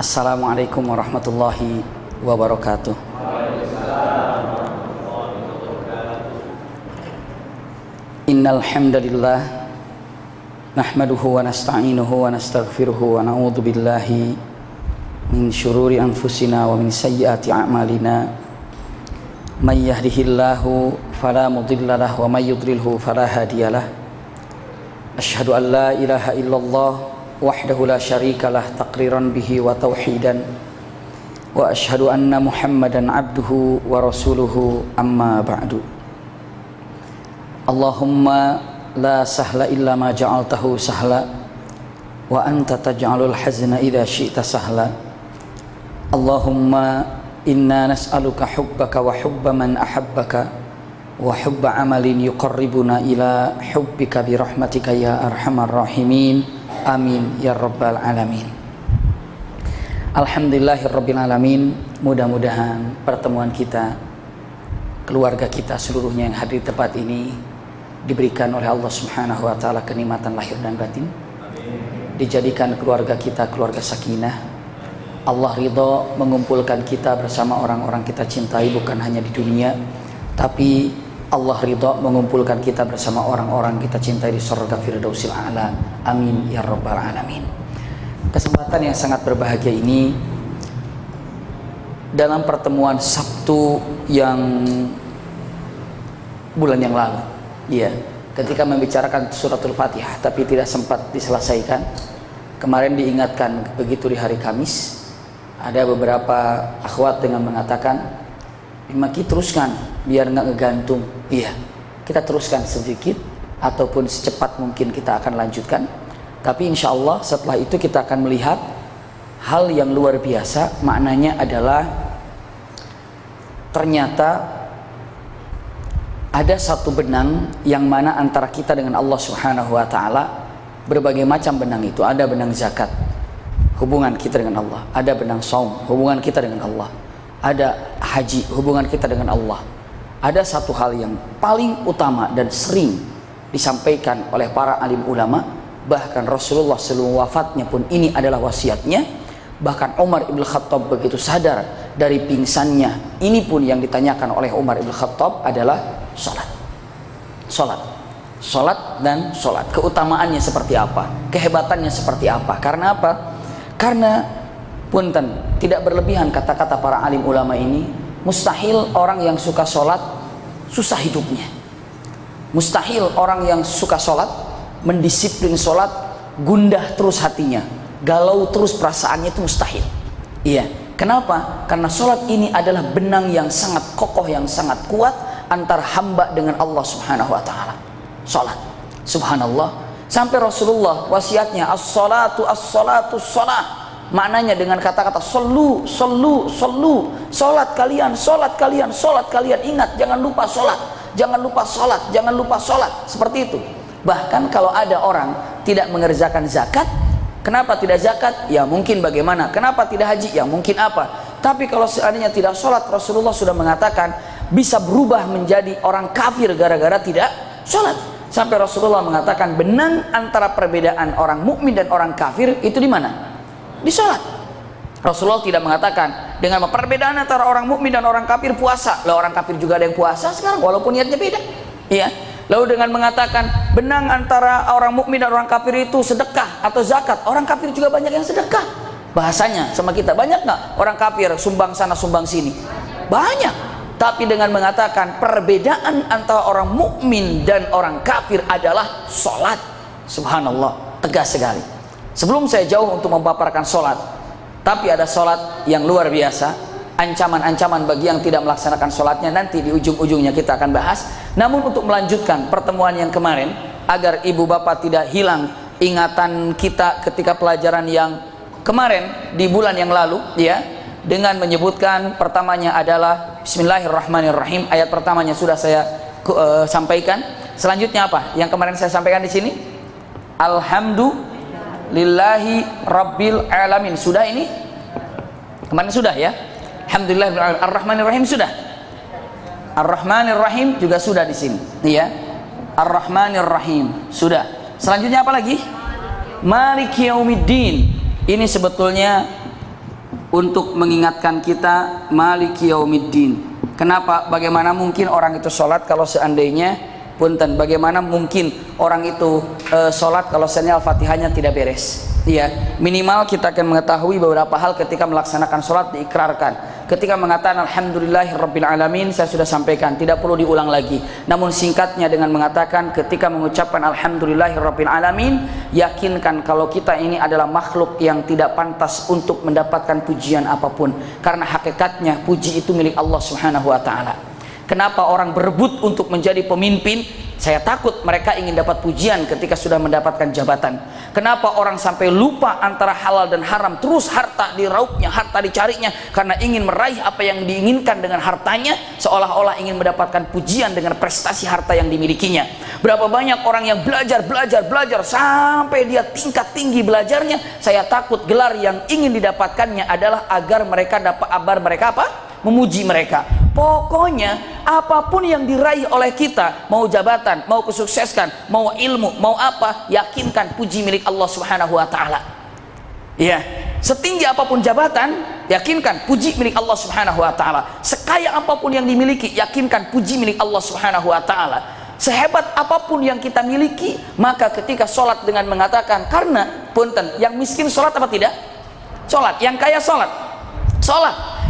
Assalamualaikum warahmatullahi wabarakatuh. Innal hamdalillah nahmaduhu wa nasta'inuhu wa nastaghfiruhu wa na'udzu billahi min syururi anfusina wa min sayyiati a'malina. May yahdihillahu fala mudilla lahu wa may yudlilhu fala hadiyalah. Asyhadu an la ilaha illallah wahdahu la syarikalah taqriran bihi wa tauhidan wa asyhadu anna Muhammadan abduhu wa rasuluhu amma ba'du. Allahumma la sahla illa ma ja'altahu sahla wa anta taj'alul hazna idza syi'ta sahla. Allahumma inna nas'aluka hubbaka wa hubba man ahabbaka wa hubba amalin yuqarribuna ila hubbika bi rahmatika ya arhamar rahimin. Amin ya rabbal alamin. Alhamdulillahirabbil alamin. Mudah-mudahan pertemuan kita, keluarga kita seluruhnya yang hadir di tempat ini diberikan oleh Allah Subhanahu wa taala kenikmatan lahir dan batin. Dijadikan keluarga kita keluarga sakinah. Allah ridha mengumpulkan kita bersama orang-orang kita cintai bukan hanya di dunia, tapi Allah ridha mengumpulkan kita bersama orang-orang kita cintai di surga Firdausil A'la. Amin ya rabbal alamin. Kesempatan yang sangat berbahagia ini dalam pertemuan Sabtu yang bulan yang lalu, ya, ketika membicarakan suratul Fatihah tapi tidak sempat diselesaikan. Kemarin diingatkan begitu di hari Kamis, ada beberapa akhwat dengan mengatakan, "Maki teruskan biar nggak ngegantung." Iya, kita teruskan sedikit ataupun secepat mungkin kita akan lanjutkan. Tapi insya Allah setelah itu kita akan melihat hal yang luar biasa. Maknanya adalah ternyata ada satu benang yang mana antara kita dengan Allah Subhanahu wa taala, berbagai macam benang itu. Ada benang zakat, hubungan kita dengan Allah. Ada benang saum, hubungan kita dengan Allah. Ada haji, hubungan kita dengan Allah. Ada satu hal yang paling utama dan sering disampaikan oleh para alim ulama, bahkan Rasulullah sebelum wafatnya pun ini adalah wasiatnya. Bahkan Umar ibn Khattab begitu sadar dari pingsannya, ini pun yang ditanyakan oleh Umar ibn Khattab adalah sholat. Sholat dan sholat, keutamaannya seperti apa, kehebatannya seperti apa. Karena apa? Karena punten, tidak berlebihan kata-kata para alim ulama ini, mustahil orang yang suka sholat susah hidupnya. Mustahil orang yang suka sholat, mendisiplin sholat, gundah terus hatinya, galau terus perasaannya, itu mustahil. Iya, kenapa? Karena sholat ini adalah benang yang sangat kokoh, yang sangat kuat antara hamba dengan Allah Subhanahu wa ta'ala. Sholat, subhanallah, sampai Rasulullah wasiatnya as-salatu as-salatu as-salah. Maknanya dengan kata-kata sallu, sallu, sallu. Salat kalian, salat kalian, salat kalian. Ingat, jangan lupa salat, jangan lupa salat, jangan lupa salat. Seperti itu. Bahkan kalau ada orang tidak mengerjakan zakat, kenapa tidak zakat? Ya mungkin bagaimana. Kenapa tidak haji? Ya mungkin apa. Tapi kalau seandainya tidak salat, Rasulullah sudah mengatakan bisa berubah menjadi orang kafir gara-gara tidak salat. Sampai Rasulullah mengatakan benang antara perbedaan orang mukmin dan orang kafir itu di mana? Di sholat. Rasulullah tidak mengatakan dengan perbedaan antara orang mukmin dan orang kafir puasa. Lah orang kafir juga ada yang puasa sekarang walaupun niatnya beda. Iya. Lalu dengan mengatakan benang antara orang mukmin dan orang kafir itu sedekah atau zakat. Orang kafir juga banyak yang sedekah. Bahasanya sama kita, banyak nggak orang kafir sumbang sana sumbang sini? Banyak. Tapi dengan mengatakan perbedaan antara orang mukmin dan orang kafir adalah sholat. Subhanallah, tegas sekali. Sebelum saya jauh untuk memaparkan sholat, tapi ada sholat yang luar biasa, ancaman-ancaman bagi yang tidak melaksanakan sholatnya, nanti di ujung-ujungnya kita akan bahas. Namun untuk melanjutkan pertemuan yang kemarin, agar ibu bapak tidak hilang ingatan kita ketika pelajaran yang kemarin di bulan yang lalu, ya, dengan menyebutkan pertamanya adalah Bismillahirrahmanirrahim. Ayat pertamanya sudah saya sampaikan. Selanjutnya apa? Yang kemarin saya sampaikan di sini, Alhamdulillahi Rabbil Alamin. Sudah ini? Kemarin sudah ya? Alhamdulillah. Ar-Rahmanir-Rahim sudah? Ar-Rahmanir-Rahim juga sudah di sini. Ya. Ar-Rahmanir-Rahim sudah. Selanjutnya apa lagi? Maliki Yaumiddin. Ini sebetulnya untuk mengingatkan kita Maliki Yaumiddin. Kenapa? Bagaimana mungkin orang itu sholat kalau seandainya punten? Bagaimana mungkin orang itu sholat kalau seandainya Al-Fatihahnya tidak beres? Ya, minimal kita akan mengetahui beberapa hal ketika melaksanakan sholat diikrarkan. Ketika mengatakan Alhamdulillahirabbil alamin, saya sudah sampaikan, tidak perlu diulang lagi. Namun singkatnya dengan mengatakan ketika mengucapkan Alhamdulillahirabbil alamin, yakinkan kalau kita ini adalah makhluk yang tidak pantas untuk mendapatkan pujian apapun, karena hakikatnya puji itu milik Allah Subhanahu wa taala. Kenapa orang berebut untuk menjadi pemimpin? Saya takut mereka ingin dapat pujian ketika sudah mendapatkan jabatan. Kenapa orang sampai lupa antara halal dan haram, terus harta diraupnya, harta dicarinya karena ingin meraih apa yang diinginkan dengan hartanya, seolah-olah ingin mendapatkan pujian dengan prestasi harta yang dimilikinya. Berapa banyak orang yang belajar sampai dia tingkat tinggi belajarnya, saya takut gelar yang ingin didapatkannya adalah agar mereka memuji mereka. Pokoknya apapun yang diraih oleh kita, mau jabatan, mau kesuksesan, mau ilmu, mau apa, yakinkan puji milik Allah Subhanahu wa taala. Ya, setinggi apapun jabatan, yakinkan puji milik Allah Subhanahu wa taala. Sekaya apapun yang dimiliki, yakinkan puji milik Allah Subhanahu wa taala. Sehebat apapun yang kita miliki, maka ketika sholat dengan mengatakan, karena punten, yang miskin sholat apa tidak? Sholat. Yang kaya sholat.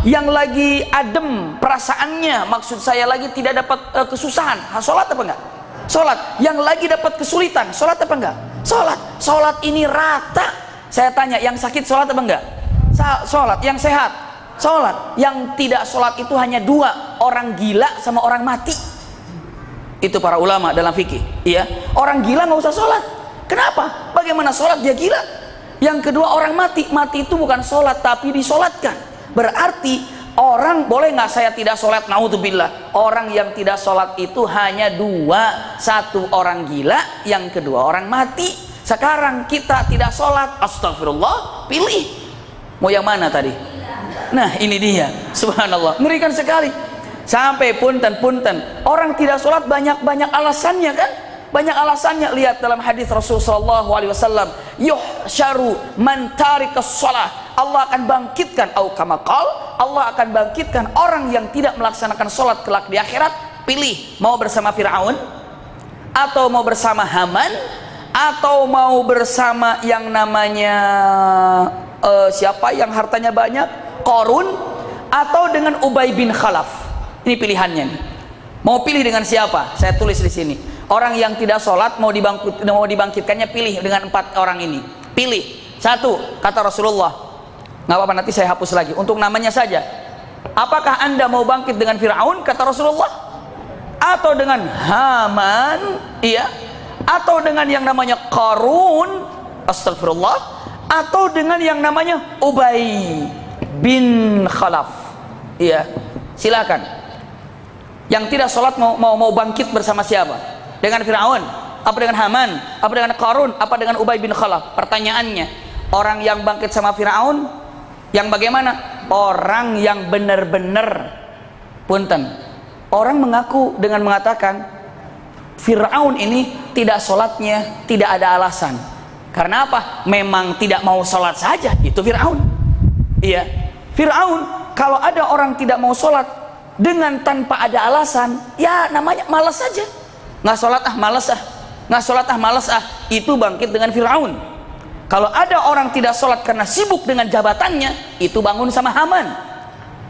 Yang lagi adem perasaannya, maksud saya lagi tidak dapat kesusahan, sholat apa enggak? Sholat. Yang lagi dapat kesulitan, sholat apa enggak? Sholat ini rata. Saya tanya, yang sakit sholat apa enggak? Sholat. Yang sehat sholat. Yang tidak sholat itu hanya dua, orang gila sama orang mati. Itu para ulama dalam fikih. Iya, orang gila nggak usah sholat. Kenapa? Bagaimana sholat dia gila? Yang kedua orang mati itu bukan sholat tapi disolatkan. Berarti orang, boleh nggak saya tidak sholat? Naudzubillah. Orang yang tidak sholat itu hanya dua, satu orang gila, yang kedua orang mati. Sekarang kita tidak sholat, astagfirullah, pilih mau yang mana tadi? Nah ini dia, subhanallah, mengerikan sekali. Sampai punten orang tidak sholat banyak alasannya kan? Banyak alasannya. Lihat dalam hadis Rasulullah SAW, yuhsyaru man tarikas shalah, Allah akan bangkitkan, Allah akan bangkitkan orang yang tidak melaksanakan sholat kelak di akhirat. Pilih, mau bersama Fir'aun, atau mau bersama Haman, atau mau bersama yang namanya siapa yang hartanya banyak, Qarun, atau dengan Ubay bin Khalaf. Ini pilihannya nih. Mau pilih dengan siapa? Saya tulis di sini. Orang yang tidak sholat mau dibangkitkannya, pilih dengan 4 orang ini. Pilih satu, kata Rasulullah. Nggak apa-apa, nanti saya hapus lagi untuk namanya saja. Apakah anda mau bangkit dengan Fir'aun, kata Rasulullah, atau dengan Haman, iya, atau dengan yang namanya Qarun, astagfirullah, atau dengan yang namanya Ubay bin Khalaf? Iya, silakan. Yang tidak sholat mau bangkit bersama siapa? Dengan Fir'aun, apa dengan Haman, apa dengan Qarun, apa dengan Ubay bin Khalaf? Pertanyaannya, orang yang bangkit sama Fir'aun yang bagaimana? Orang yang benar-benar punten. Orang mengaku dengan mengatakan Fir'aun ini tidak sholatnya tidak ada alasan. Karena apa? Memang tidak mau sholat saja, itu Fir'aun. Iya, Fir'aun kalau ada orang tidak mau sholat dengan tanpa ada alasan, ya namanya malas saja. Nggak sholat malas itu bangkit dengan Fir'aun. Kalau ada orang tidak sholat karena sibuk dengan jabatannya, itu bangun sama Haman.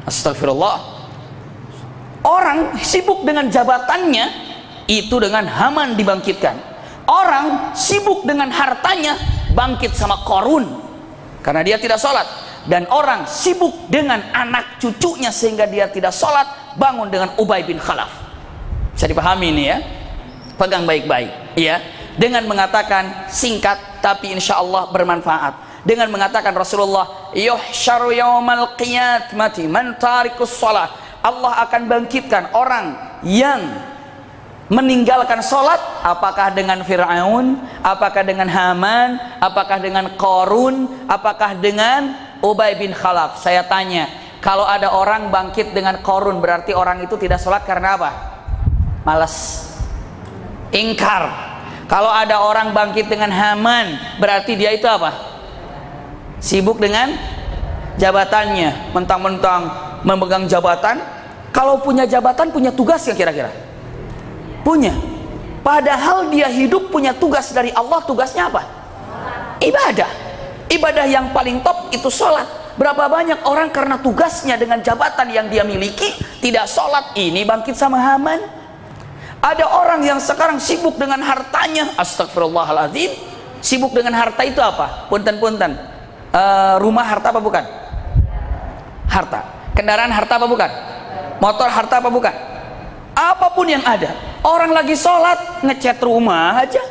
Astagfirullah. Orang sibuk dengan jabatannya, itu dengan Haman dibangkitkan. Orang sibuk dengan hartanya, bangkit sama Qarun karena dia tidak sholat. Dan orang sibuk dengan anak cucunya sehingga dia tidak sholat, bangun dengan Ubay bin Khalaf. Bisa dipahami ini ya, pegang baik-baik ya. Dengan mengatakan singkat tapi insya Allah bermanfaat. Dengan mengatakan Rasulullah, yuhsyaru yaumal qiyamati man tarikus shalah, Allah akan bangkitkan orang yang meninggalkan sholat. Apakah dengan Fir'aun, apakah dengan Haman, apakah dengan Qarun, apakah dengan Ubay bin Khalaf? Saya tanya, kalau ada orang bangkit dengan Qarun, berarti orang itu tidak sholat karena apa? Malas, ingkar. Kalau ada orang bangkit dengan Haman, berarti dia itu apa? Sibuk dengan jabatannya, mentang-mentang memegang jabatan. Kalau punya jabatan, punya tugas ya kira-kira? Punya. Padahal dia hidup punya tugas dari Allah. Tugasnya apa? Ibadah. Ibadah yang paling top itu sholat. Berapa banyak orang karena tugasnya dengan jabatan yang dia miliki tidak sholat, ini bangkit sama Haman. Ada orang yang sekarang sibuk dengan hartanya. Astagfirullahaladzim. Sibuk dengan harta itu apa? Punten-punten. Rumah harta apa bukan? Harta. Kendaraan harta apa bukan? Motor harta apa bukan? Apapun yang ada. Orang lagi sholat ngecat rumah aja.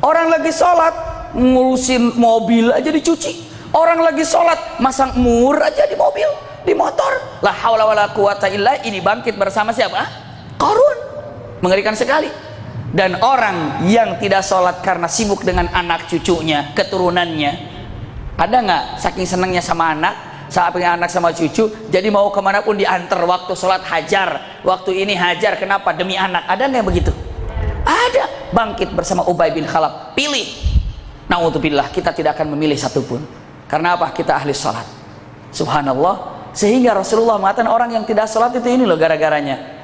Orang lagi sholat ngurusin mobil aja dicuci. Orang lagi sholat masang mur aja di mobil, di motor. La haula wala quwata illa. Ini bangkit bersama siapa? Qarun. Mengerikan sekali. Dan orang yang tidak sholat karena sibuk dengan anak cucunya, keturunannya, ada nggak saking senangnya sama anak, saking anak sama cucu, jadi mau kemanapun diantar. Waktu sholat hajar, waktu ini hajar. Kenapa? Demi anak. Ada nggak begitu? Ada. Bangkit bersama Ubay bin Khalaf. Pilih. Na'udzubillah, kita tidak akan memilih satupun. Karena apa? Kita ahli sholat. Subhanallah. Sehingga Rasulullah mengatakan orang yang tidak sholat itu ini loh gara-garanya.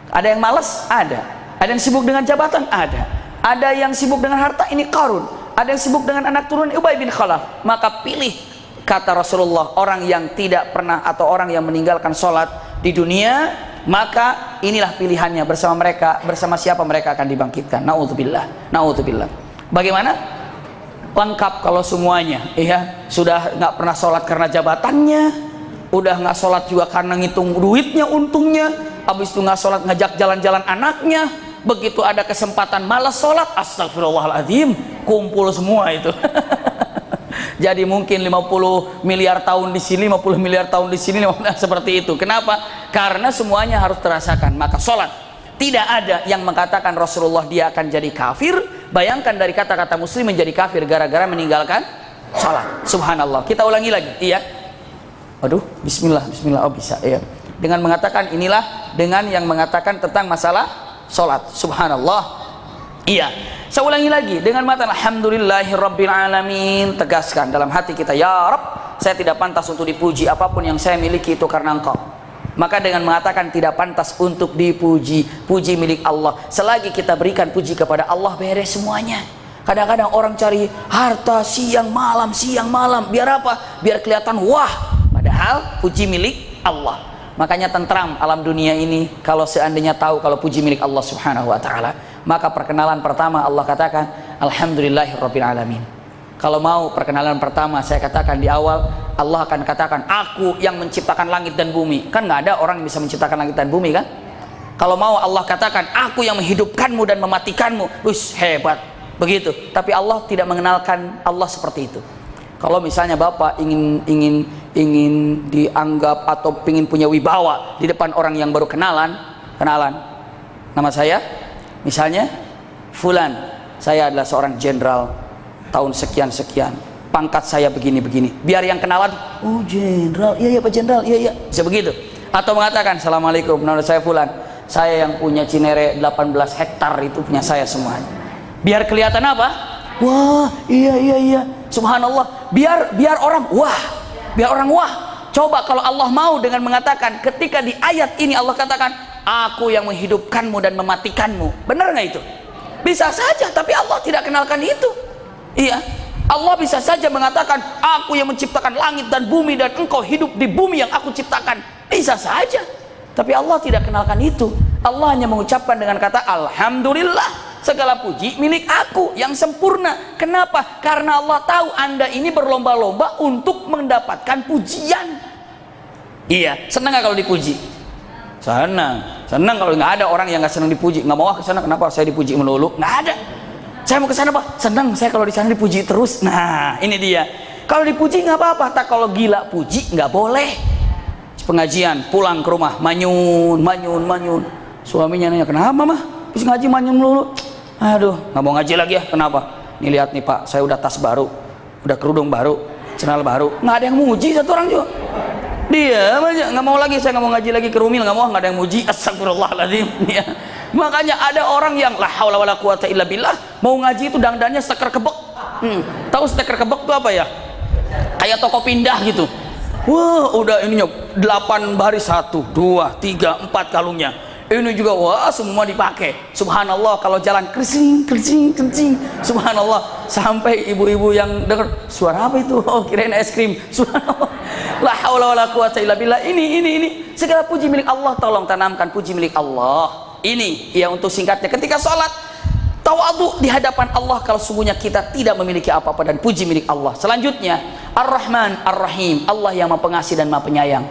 Ada yang malas? Ada. Ada yang sibuk dengan jabatan? Ada. Ada yang sibuk dengan harta? Ini Qarun. Ada yang sibuk dengan anak turun? Ubay bin Khalaf. Maka pilih, kata Rasulullah, orang yang tidak pernah atau orang yang meninggalkan sholat di dunia, maka inilah pilihannya. Bersama mereka, bersama siapa mereka akan dibangkitkan. Na'udzubillah. Na'udzubillah. Bagaimana? Lengkap kalau semuanya, ya. Sudah nggak pernah sholat karena jabatannya, udah nggak sholat juga karena ngitung duitnya, untungnya. Habis itu nggak sholat ngajak jalan-jalan anaknya. Begitu ada kesempatan malas sholat, astagfirullahaladzim, kumpul semua itu. Jadi mungkin 50 miliar tahun di sini, 50 miliar tahun di sini, seperti itu. Kenapa? Karena semuanya harus terasakan. Maka sholat, tidak ada yang mengatakan Rasulullah dia akan jadi kafir. Bayangkan dari kata-kata muslim menjadi kafir gara-gara meninggalkan sholat. Subhanallah. Kita ulangi lagi. Iya. Aduh, bismillah, bismillah. Oh bisa, iya. Dengan mengatakan inilah, dengan yang mengatakan tentang masalah sholat. Subhanallah. Iya. Saya ulangi lagi dengan mata alhamdulillahirabbil alamin. Tegaskan dalam hati kita, ya Rabb, saya tidak pantas untuk dipuji. Apapun yang saya miliki itu karena Engkau. Maka dengan mengatakan tidak pantas untuk dipuji, puji milik Allah. Selagi kita berikan puji kepada Allah, beres semuanya. Kadang-kadang orang cari harta siang malam, siang malam. Biar apa? Biar kelihatan wah. Padahal puji milik Allah. Makanya tentram alam dunia ini kalau seandainya tahu kalau puji milik Allah Subhanahu wa taala. Maka perkenalan pertama Allah katakan alhamdulillahirabbil alamin. Kalau mau perkenalan pertama saya katakan di awal, Allah akan katakan aku yang menciptakan langit dan bumi. Kan nggak ada orang yang bisa menciptakan langit dan bumi kan? Kalau mau Allah katakan aku yang menghidupkanmu dan mematikanmu. Wih, hebat. Begitu. Tapi Allah tidak mengenalkan Allah seperti itu. Kalau misalnya Bapak ingin dianggap atau ingin punya wibawa di depan orang yang baru kenalan, nama saya misalnya Fulan, saya adalah seorang jenderal tahun sekian-sekian, pangkat saya begini-begini. Biar yang kenalan, oh jenderal, iya Pak jenderal, iya bisa begitu. Atau mengatakan assalamualaikum, nama saya Fulan, saya yang punya Cinere 18 hektar itu punya saya semuanya. Biar kelihatan apa? Wah, iya. Subhanallah. Biar orang wah. Biar orang wah. Coba kalau Allah mau dengan mengatakan ketika di ayat ini Allah katakan aku yang menghidupkanmu dan mematikanmu. Benar nggak itu? Bisa saja, tapi Allah tidak kenalkan itu. Iya. Allah bisa saja mengatakan aku yang menciptakan langit dan bumi dan engkau hidup di bumi yang aku ciptakan. Bisa saja. Tapi Allah tidak kenalkan itu. Allah hanya mengucapkan dengan kata alhamdulillah. Segala puji milik aku yang sempurna. Kenapa? Karena Allah tahu Anda ini berlomba-lomba untuk mendapatkan pujian. Iya, senang nggak kalau dipuji? Senang kalau nggak ada orang yang nggak senang dipuji. Nggak mau ke sana, kenapa saya dipuji melulu? Nggak ada. Saya mau ke sana Pak, senang saya kalau di sana dipuji terus. Nah, ini dia. Kalau dipuji nggak apa-apa. Tak kalau gila puji nggak boleh. Pengajian pulang ke rumah manyun. Suaminya nanya kenapa mah? Habis ngaji manyun melulu. Aduh, nggak mau ngaji lagi ya. Kenapa? Nih lihat nih Pak, saya udah tas baru, udah kerudung baru, celana baru. Nggak ada yang muji satu orang juga. Dia aja nggak mau lagi, saya nggak mau ngaji lagi ke Rumil, nggak ada yang muji. Astagfirullahaladzim. Ya. Makanya ada orang yang la haula wala quwata illa billah mau ngaji itu dandannya steker kebek. Tahu steker kebek itu apa ya? Kayak toko pindah gitu. Wah, udah ininya 8 baris, 1, 2, 3, 4 kalungnya. Ini juga wah semua dipakai. Subhanallah, kalau jalan kersing kersing kersing. Subhanallah, sampai ibu-ibu yang dengar suara apa itu? Oh, kirain es krim. Subhanallah. La haula wala quwata illa billah. Ini segala puji milik Allah. Tolong tanamkan puji milik Allah. Ini ya untuk singkatnya, ketika sholat tawadhu di hadapan Allah kalau sungguhnya kita tidak memiliki apa-apa dan puji milik Allah. Selanjutnya Ar-Rahman Ar-Rahim, Allah yang Maha Pengasih dan Maha Penyayang.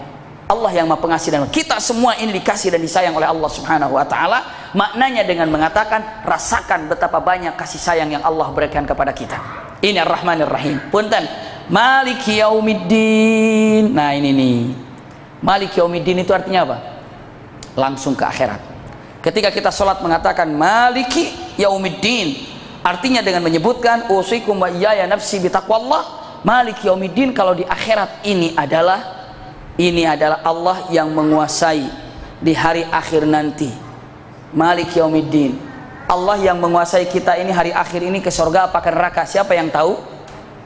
Allah yang Maha Pengasih dan kita semua ini dikasih dan disayang oleh Allah Subhanahu wa taala. Maknanya dengan mengatakan rasakan betapa banyak kasih sayang yang Allah berikan kepada kita. Ini Ar-Rahman Ar-Rahim. Punten, Maliki Yaumiddin. Nah, ini nih. Maliki Yaumiddin itu artinya apa? Langsung ke akhirat. Ketika kita sholat mengatakan Maliki Yaumiddin, artinya dengan menyebutkan usikum wa iyaya nafsi bitaqwallah. Maliki Yaumiddin, kalau di akhirat ini adalah Allah yang menguasai di hari akhir nanti. Maliki Yaumiddin, Allah yang menguasai kita ini hari akhir ini ke surga apa ke neraka, siapa yang tahu?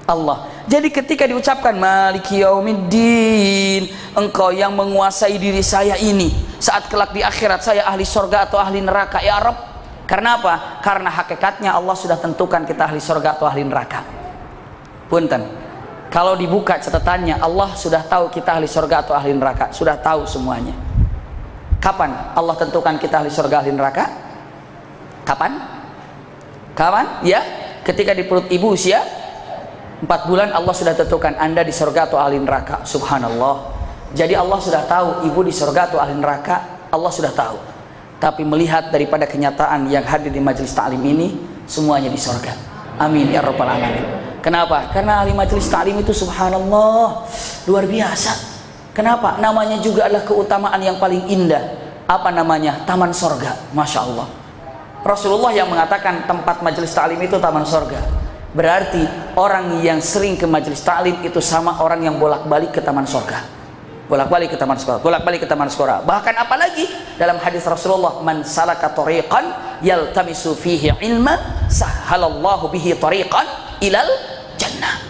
Allah. Jadi ketika diucapkan Maliki Yaumiddin, engkau yang menguasai diri saya ini, saat kelak di akhirat saya ahli surga atau ahli neraka ya Rabb. Karena apa? Karena hakikatnya Allah sudah tentukan kita ahli surga atau ahli neraka. Punten, kalau dibuka catatannya Allah sudah tahu kita ahli surga atau ahli neraka, sudah tahu semuanya. Kapan Allah tentukan kita ahli surga ahli neraka? Kapan? Ya, ketika di perut ibu usia 4 bulan Allah sudah tentukan Anda di surga atau ahli neraka. Subhanallah. Jadi Allah sudah tahu ibu di surga atau ahli neraka, Allah sudah tahu. Tapi melihat daripada kenyataan yang hadir di majelis ta'lim ini, semuanya di surga. Amin ya rabbal alamin. Kenapa? Karena ahli majelis ta'lim itu subhanallah luar biasa. Kenapa? Namanya juga adalah keutamaan yang paling indah. Apa namanya? Taman surga. Masya Allah. Rasulullah yang mengatakan tempat majelis ta'lim itu taman surga. Berarti orang yang sering ke majelis ta'lim itu sama orang yang bolak-balik ke taman surga. Bolak-balik ke taman surga, bolak-balik ke taman surga. Bahkan apalagi dalam hadis Rasulullah, man salaka tariqan yaltamisu fihi ilma sahhalallahu bihi tariqan ilal jannah.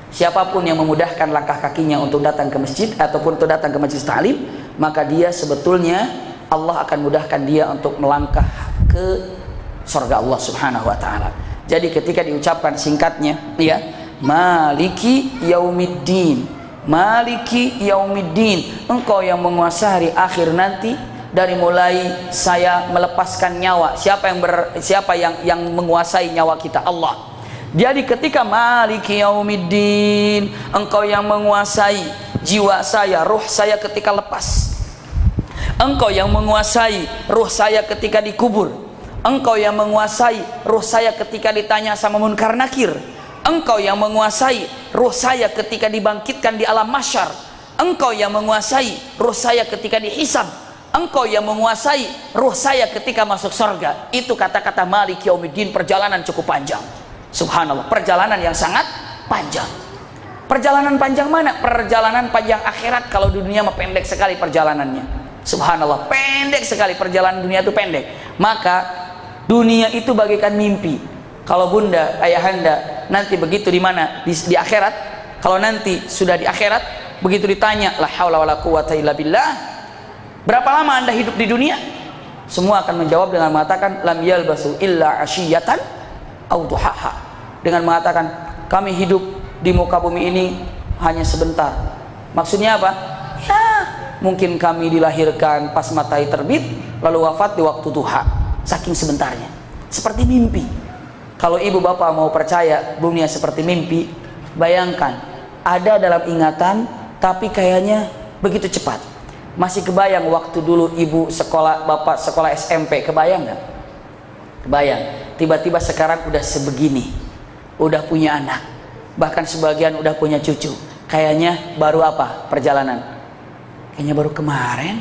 Siapapun yang memudahkan langkah kakinya untuk datang ke masjid ataupun untuk datang ke majelis ta'lim, maka dia sebetulnya Allah akan mudahkan dia untuk melangkah ke surga Allah Subhanahu wa taala. Jadi ketika diucapkan singkatnya ya, Maliki Yaumiddin, Maliki Yaumiddin, engkau yang menguasai hari akhir nanti, dari mulai saya melepaskan nyawa. Siapa yang menguasai nyawa kita? Allah. Jadi ketika Maliki Yaumiddin, engkau yang menguasai jiwa saya, ruh saya ketika lepas. Engkau yang menguasai ruh saya ketika dikubur. Engkau yang menguasai ruh saya ketika ditanya sama Munkar Nakir. Engkau yang menguasai ruh saya ketika dibangkitkan di alam mahsyar. Engkau yang menguasai ruh saya ketika dihisab. Engkau yang menguasai ruh saya ketika masuk surga. Itu kata-kata Malik Yaumiddin. Perjalanan cukup panjang. Subhanallah, perjalanan yang sangat panjang. Perjalanan panjang mana? Perjalanan panjang akhirat. Kalau di dunia mah pendek sekali perjalanannya. Subhanallah, pendek sekali perjalanan dunia itu pendek. Maka dunia itu bagaikan mimpi. Kalau bunda, ayahanda nanti begitu di mana? Di akhirat. Kalau nanti sudah di akhirat, begitu ditanya, la haula wala quwata illa billah, berapa lama anda hidup di dunia? Semua akan menjawab dengan mengatakan lam yalbasu illa asyiyatan au duhaha. Dengan mengatakan kami hidup di muka bumi ini hanya sebentar. Maksudnya apa? Ya, mungkin kami dilahirkan pas matahari terbit lalu wafat di waktu duha. Saking sebentarnya, seperti mimpi. Kalau ibu bapak mau percaya dunia seperti mimpi, bayangkan ada dalam ingatan tapi kayaknya begitu cepat. Masih kebayang waktu dulu ibu sekolah, bapak sekolah SMP, kebayang nggak? Kebayang. Tiba-tiba sekarang udah sebegini, udah punya anak, bahkan sebagian udah punya cucu. Kayaknya baru apa perjalanan? Kayaknya baru kemarin.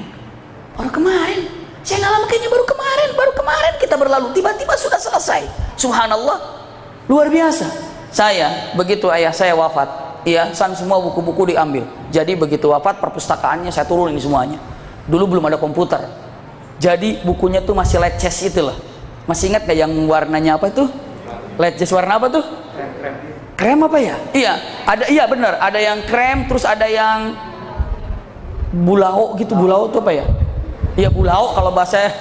Saya ngalamin kayaknya baru kemarin kita berlalu, tiba-tiba sudah selesai. Subhanallah, luar biasa. Saya begitu ayah saya wafat, iya, semua buku-buku diambil. Jadi begitu wafat perpustakaannya saya turunin semuanya. Dulu belum ada komputer, jadi bukunya tuh masih leces itu loh. Masih ingat gak yang warnanya apa itu? Leces warna apa tuh? Krem apa ya? Iya, ada, iya benar. Ada yang krem, terus ada yang bulao gitu. Bulao itu apa ya? Ya bulao kalau bahasa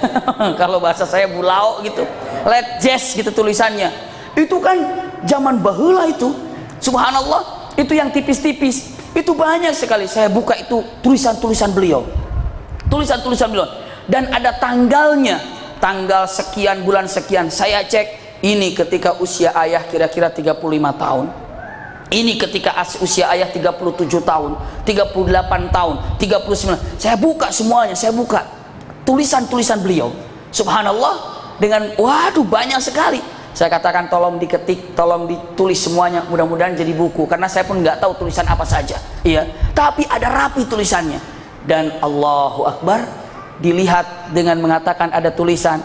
kalau bahasa saya bulao gitu. Let jazz gitu tulisannya. Itu kan zaman baheula itu. Subhanallah, itu yang tipis-tipis. Itu banyak sekali. Saya buka itu tulisan-tulisan beliau. Tulisan-tulisan beliau. Dan ada tanggalnya. Tanggal sekian, bulan sekian. Saya cek, ini ketika usia ayah kira-kira 35 tahun. Ini ketika usia ayah 37 tahun, 38 tahun, 39. Saya buka semuanya, saya buka tulisan-tulisan beliau. Subhanallah, dengan waduh banyak sekali. Saya katakan tolong diketik, tolong ditulis semuanya, mudah-mudahan jadi buku. Karena saya pun nggak tahu tulisan apa saja. Iya, tapi ada rapi tulisannya. Dan Allahu Akbar, dilihat dengan mengatakan ada tulisan,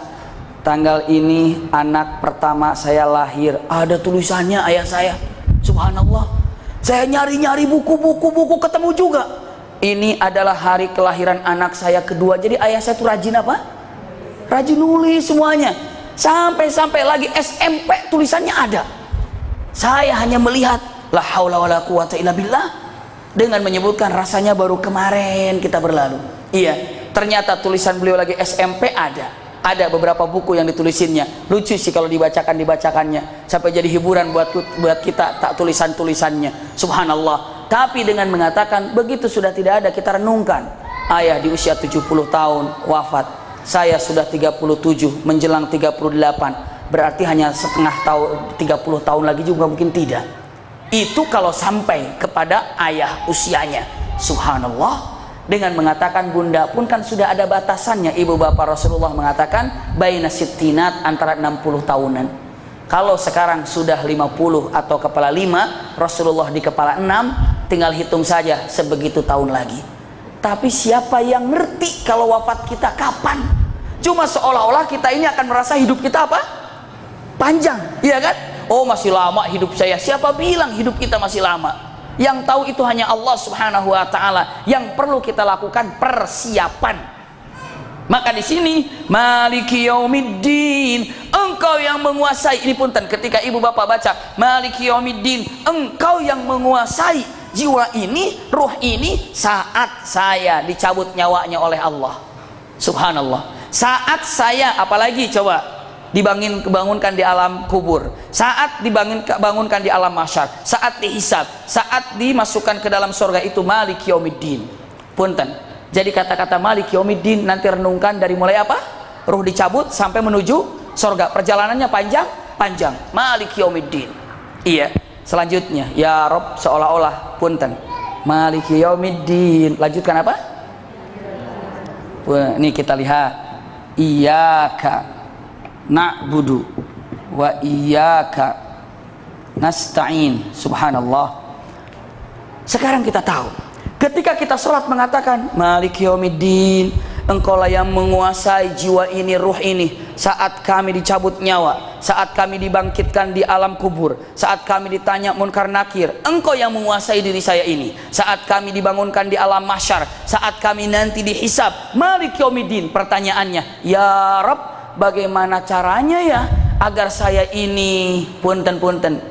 tanggal ini anak pertama saya lahir. Ada tulisannya ayah saya. Subhanallah, saya nyari-nyari buku ketemu juga. Ini adalah hari kelahiran anak saya kedua. Jadi ayah saya tuh rajin apa? Rajin nulis semuanya. Sampai lagi SMP tulisannya ada. Saya hanya melihat la haula wala quwata illa billah, dengan menyebutkan rasanya baru kemarin kita berlalu. Iya, ternyata tulisan beliau lagi SMP ada. Ada beberapa buku yang ditulisinnya. Lucu sih kalau dibacakannya. Sampai jadi hiburan buat kita tak tulisan-tulisannya. Subhanallah. Tapi dengan mengatakan begitu sudah tidak ada, kita renungkan. Ayah di usia 70 tahun wafat. Saya sudah 37 menjelang 38. Berarti hanya setengah tahun, 30 tahun lagi juga mungkin tidak. Itu kalau sampai kepada ayah usianya. Subhanallah. Dengan mengatakan bunda pun kan sudah ada batasannya. Ibu bapak Rasulullah mengatakan baina sittinat, antara 60 tahunan. Kalau sekarang sudah 50 atau kepala 5, Rasulullah di kepala 6, tinggal hitung saja sebegitu tahun lagi. Tapi siapa yang ngerti kalau wafat kita kapan? Cuma seolah-olah kita ini akan merasa hidup kita apa? Panjang, iya kan? Oh masih lama hidup saya. Siapa bilang hidup kita masih lama? Yang tahu itu hanya Allah Subhanahu wa taala. Yang perlu kita lakukan persiapan. Maka di sini Maliki Yaumiddin, engkau yang menguasai. Ini punten ketika ibu bapak baca Maliki Yaumiddin, engkau yang menguasai jiwa ini, ruh ini, saat saya dicabut nyawanya oleh Allah. Subhanallah. Saat saya, apalagi coba, dibangunkan di alam kubur, saat dibangunkan di alam mahsyar, saat dihisab, saat dimasukkan ke dalam surga, itu Malik Yaumiddin. Punten. Jadi kata-kata Malik Yaumiddin nanti renungkan dari mulai apa? Ruh dicabut sampai menuju surga. Perjalanannya panjang. Malik Yaumiddin. Iya. Selanjutnya, ya Rob, seolah-olah punten. Malik Yaumiddin. Lanjutkan apa? Ini kita lihat. Iyyaka na'budu wa iyyaka nasta'in. Subhanallah. Sekarang kita tahu, ketika kita sholat mengatakan Maliki Yaumiddin, engkaulah yang menguasai jiwa ini, ruh ini, saat kami dicabut nyawa, saat kami dibangkitkan di alam kubur, saat kami ditanya munkar nakir, engkau yang menguasai diri saya ini, saat kami dibangunkan di alam mahsyar, saat kami nanti dihisab. Maliki Yaumiddin. Pertanyaannya, ya Rabb, bagaimana caranya ya agar saya ini punten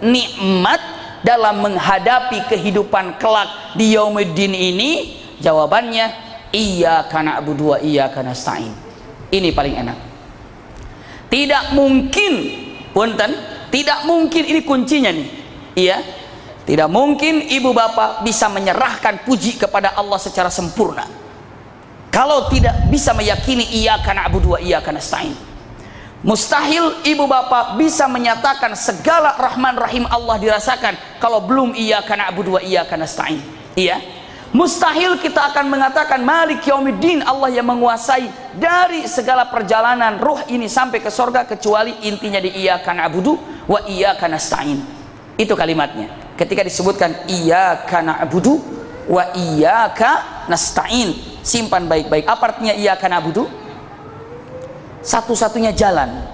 nikmat dalam menghadapi kehidupan kelak di Yaumiddin ini? Jawabannya, iyyaka na'budu wa iyyaka nasta'in. Ini paling enak. Tidak mungkin, punten, tidak mungkin, ini kuncinya nih. Iya, tidak mungkin ibu bapak bisa menyerahkan puji kepada Allah secara sempurna kalau tidak bisa meyakini iyyaka na'budu wa iyyaka nasta'in. Mustahil ibu bapak bisa menyatakan segala rahman rahim Allah dirasakan kalau belum iyyaka na'budu wa iyyaka nasta'in. Iya. Mustahil kita akan mengatakan Malik Yaumiddin, Allah yang menguasai dari segala perjalanan ruh ini sampai ke surga, kecuali intinya di iyyaka na'budu wa iyyaka nasta'in. Itu kalimatnya. Ketika disebutkan iyyaka na'budu wa iyyaka nasta'in, simpan baik-baik. Apa artinya iyyaka na'budu? Satu-satunya jalan.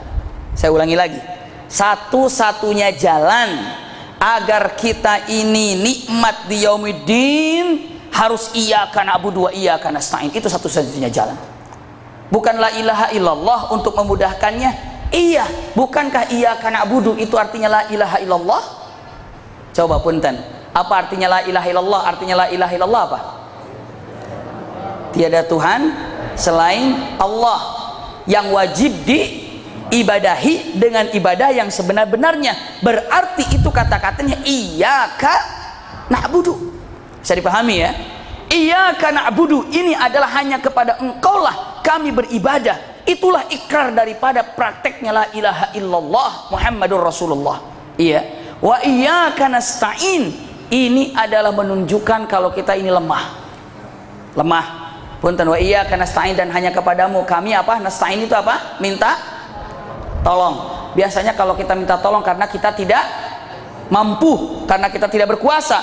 Saya ulangi lagi, satu-satunya jalan agar kita ini nikmat di Yaumiddin harus iyyaka na'budu wa iyyaka nasta'in. Itu satu-satunya jalan. Bukan la ilaha illallah untuk memudahkannya. Iya, bukankah iyyaka na'budu itu artinya la ilaha illallah? Coba punten, apa artinya la ilaha illallah? Artinya la ilaha illallah apa? tiada Tuhan selain Allah yang wajib diibadahi dengan ibadah yang sebenar-benarnya. Berarti itu kata-katanya iyyaka na'budu. Bisa dipahami ya? Iyyaka na'budu ini adalah hanya kepada Engkau lah kami beribadah. Itulah ikrar daripada prakteknya la ilaha illallah Muhammadur Rasulullah. Iya. Wa iyyaka nasta'in ini adalah menunjukkan kalau kita ini lemah. Punten, wa iyyaka nasta'in dan hanya kepadamu kami apa? Nasta'in itu apa? Minta tolong. Biasanya kalau kita minta tolong karena kita tidak mampu, karena kita tidak berkuasa.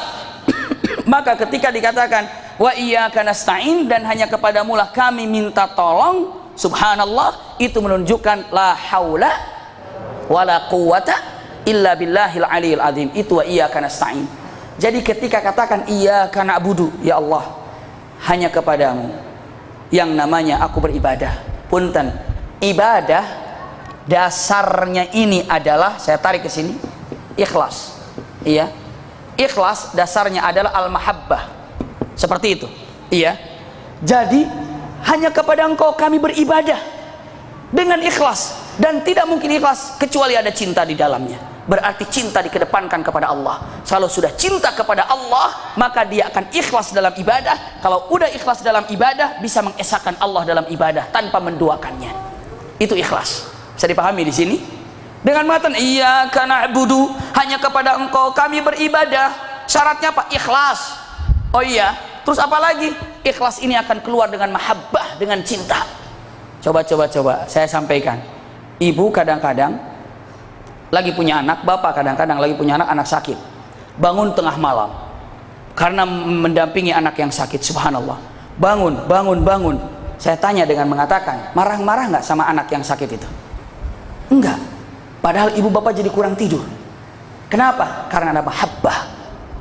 Maka ketika dikatakan wa iyyaka nasta'in dan hanya kepadamu lah kami minta tolong, subhanallah, itu menunjukkan la haula wala quwata illa billahil aliyil azim. Itu wa iyyaka nasta'in. Jadi ketika katakan iyyaka na'budu, ya Allah, hanya kepadamu yang namanya aku beribadah. Punten, ibadah dasarnya ini adalah, saya tarik ke sini, ikhlas. Iya, ikhlas dasarnya adalah al-mahabbah. Seperti itu. Iya. Jadi hanya kepada Engkau kami beribadah dengan ikhlas, dan tidak mungkin ikhlas kecuali ada cinta di dalamnya. Berarti cinta dikedepankan kepada Allah. Kalau sudah cinta kepada Allah, maka dia akan ikhlas dalam ibadah. Kalau udah ikhlas dalam ibadah, bisa mengesahkan Allah dalam ibadah tanpa menduakannya. Itu ikhlas. Bisa dipahami di sini? Dengan mengatakan iyyaka na'budu, hanya kepada Engkau kami beribadah. Syaratnya apa? Ikhlas. Oh iya, terus apa lagi? Ikhlas ini akan keluar dengan mahabbah, dengan cinta. Coba saya sampaikan. Ibu kadang-kadang lagi punya anak, bapak kadang-kadang lagi punya anak sakit, bangun tengah malam karena mendampingi anak yang sakit. Subhanallah, bangun. Saya tanya dengan mengatakan, marah-marah nggak sama anak yang sakit itu? Enggak. Padahal ibu bapak jadi kurang tidur. Kenapa? Karena ada mahabbah,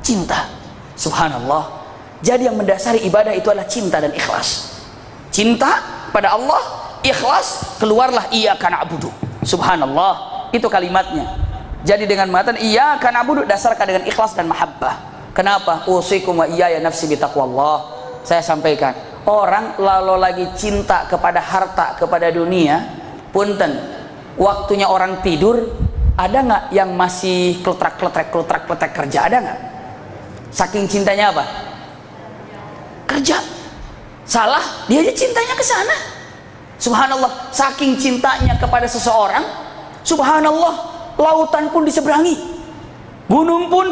cinta. Subhanallah. Jadi yang mendasari ibadah itu adalah cinta dan ikhlas. Cinta pada Allah, ikhlas, keluarlah iyyaka na'budu. Subhanallah. Itu kalimatnya. Jadi dengan mengatakan iyyaka na'budu, dasarkan dengan ikhlas dan mahabbah. Kenapa? Usikum wa iyaya nafsi bitaqwallah. Saya sampaikan, orang lalu lagi cinta kepada harta, kepada dunia, punten, waktunya orang tidur, ada nggak yang masih kletrek kerja? Ada nggak? Saking cintanya apa? Kerja. Salah, dia aja cintanya ke sana. Subhanallah, saking cintanya kepada seseorang, subhanallah, lautan pun diseberangi, gunung pun